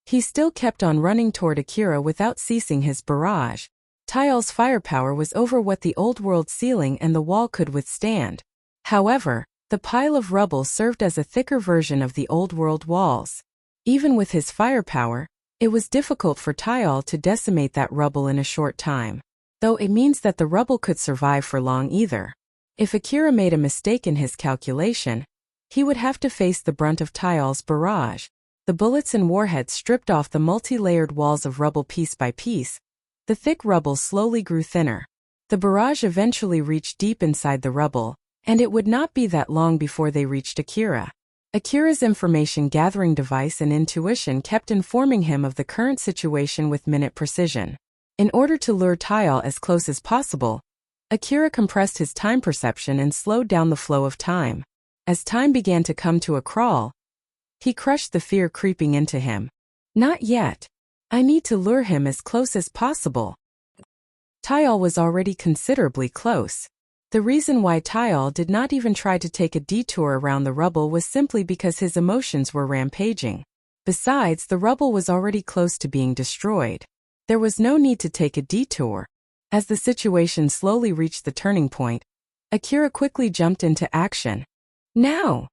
He still kept on running toward Akira without ceasing his barrage. Tayal's firepower was over what the old world ceiling and the wall could withstand. However, the pile of rubble served as a thicker version of the old world walls. Even with his firepower, it was difficult for Tayal to decimate that rubble in a short time. Though it means that the rubble could survive for long either. If Akira made a mistake in his calculation, he would have to face the brunt of Tayal's barrage. The bullets and warheads stripped off the multi-layered walls of rubble piece by piece. The thick rubble slowly grew thinner. The barrage eventually reached deep inside the rubble, and it would not be that long before they reached Akira. Akira's information-gathering device and intuition kept informing him of the current situation with minute precision. In order to lure Tayal as close as possible, Akira compressed his time perception and slowed down the flow of time. As time began to come to a crawl, he crushed the fear creeping into him. Not yet. I need to lure him as close as possible. Tayal was already considerably close. The reason why Tayal did not even try to take a detour around the rubble was simply because his emotions were rampaging. Besides, the rubble was already close to being destroyed. There was no need to take a detour. As the situation slowly reached the turning point, Akira quickly jumped into action. Now!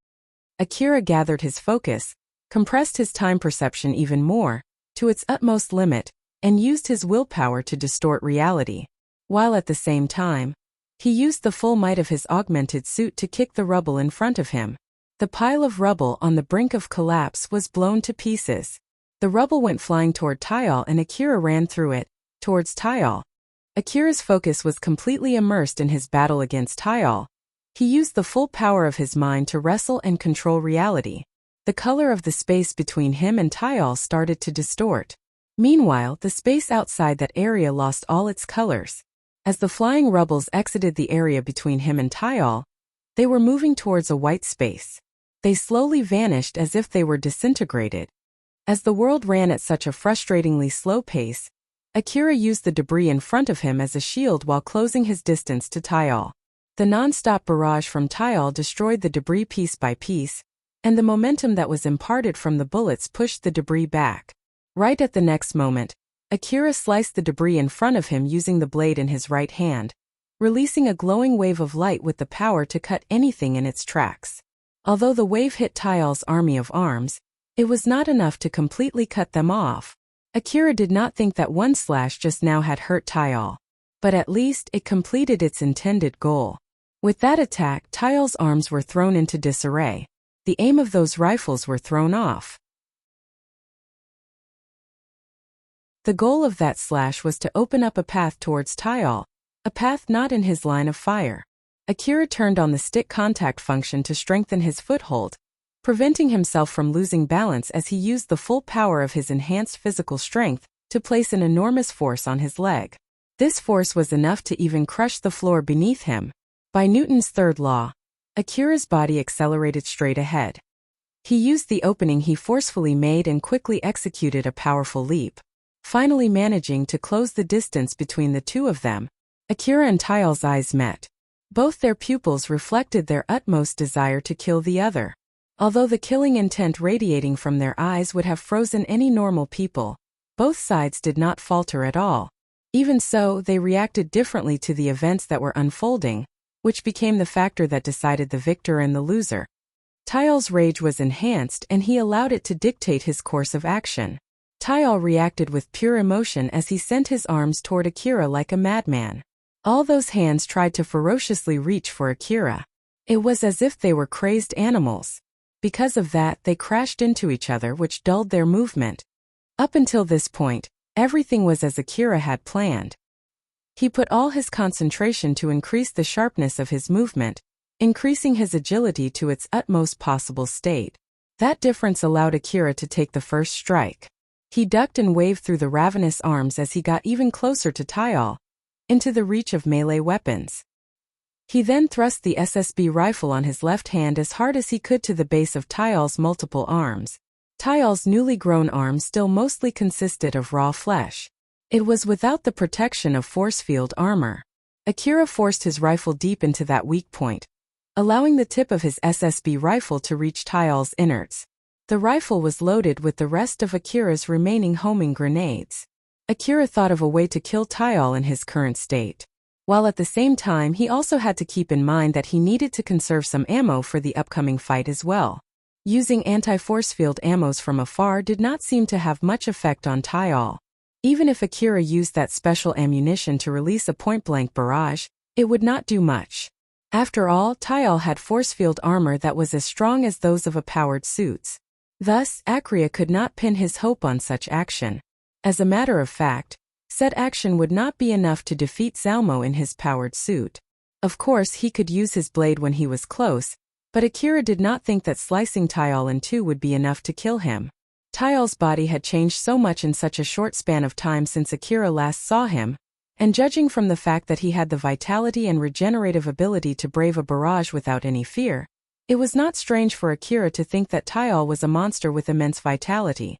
Akira gathered his focus, compressed his time perception even more, to its utmost limit, and used his willpower to distort reality. While at the same time, he used the full might of his augmented suit to kick the rubble in front of him. The pile of rubble on the brink of collapse was blown to pieces. The rubble went flying toward Tayal and Akira ran through it, towards Tayal. Akira's focus was completely immersed in his battle against Tayal. He used the full power of his mind to wrestle and control reality. The color of the space between him and Tayal started to distort. Meanwhile, the space outside that area lost all its colors. As the flying rubbles exited the area between him and Tayal, they were moving towards a white space. They slowly vanished as if they were disintegrated. As the world ran at such a frustratingly slow pace, Akira used the debris in front of him as a shield while closing his distance to Tayal. The non-stop barrage from Tayal destroyed the debris piece by piece, and the momentum that was imparted from the bullets pushed the debris back. Right at the next moment, Akira sliced the debris in front of him using the blade in his right hand, releasing a glowing wave of light with the power to cut anything in its tracks. Although the wave hit Tayal's army of arms, it was not enough to completely cut them off. Akira did not think that one slash just now had hurt Tayal, but at least it completed its intended goal. With that attack, Tayal's arms were thrown into disarray. The aim of those rifles were thrown off. The goal of that slash was to open up a path towards Tayal, a path not in his line of fire. Akira turned on the stick contact function to strengthen his foothold, preventing himself from losing balance as he used the full power of his enhanced physical strength to place an enormous force on his leg. This force was enough to even crush the floor beneath him. By Newton's third law, Akira's body accelerated straight ahead. He used the opening he forcefully made and quickly executed a powerful leap. Finally managing to close the distance between the two of them, Akira and Tayal's eyes met. Both their pupils reflected their utmost desire to kill the other. Although the killing intent radiating from their eyes would have frozen any normal people, both sides did not falter at all. Even so, they reacted differently to the events that were unfolding, which became the factor that decided the victor and the loser. Tayal's rage was enhanced and he allowed it to dictate his course of action. Tayal reacted with pure emotion as he sent his arms toward Akira like a madman. All those hands tried to ferociously reach for Akira. It was as if they were crazed animals. Because of that, they crashed into each other, which dulled their movement. Up until this point, everything was as Akira had planned. He put all his concentration to increase the sharpness of his movement, increasing his agility to its utmost possible state. That difference allowed Akira to take the first strike. He ducked and waved through the ravenous arms as he got even closer to Tayal, into the reach of melee weapons. He then thrust the SSB rifle on his left hand as hard as he could to the base of Tayal's multiple arms. Tayal's newly grown arms still mostly consisted of raw flesh. It was without the protection of force field armor. Akira forced his rifle deep into that weak point, allowing the tip of his SSB rifle to reach Tayal's innards. The rifle was loaded with the rest of Akira's remaining homing grenades. Akira thought of a way to kill Tayal in his current state, while at the same time he also had to keep in mind that he needed to conserve some ammo for the upcoming fight as well. Using anti-force field ammos from afar did not seem to have much effect on Tayal. Even if Akira used that special ammunition to release a point-blank barrage, it would not do much. After all, Tayal had force field armor that was as strong as those of a powered suits. Thus, Akira could not pin his hope on such action. As a matter of fact, said action would not be enough to defeat Zalmo in his powered suit. Of course, he could use his blade when he was close, but Akira did not think that slicing Tayal in two would be enough to kill him. Tayal's body had changed so much in such a short span of time since Akira last saw him, and judging from the fact that he had the vitality and regenerative ability to brave a barrage without any fear, it was not strange for Akira to think that Tayal was a monster with immense vitality.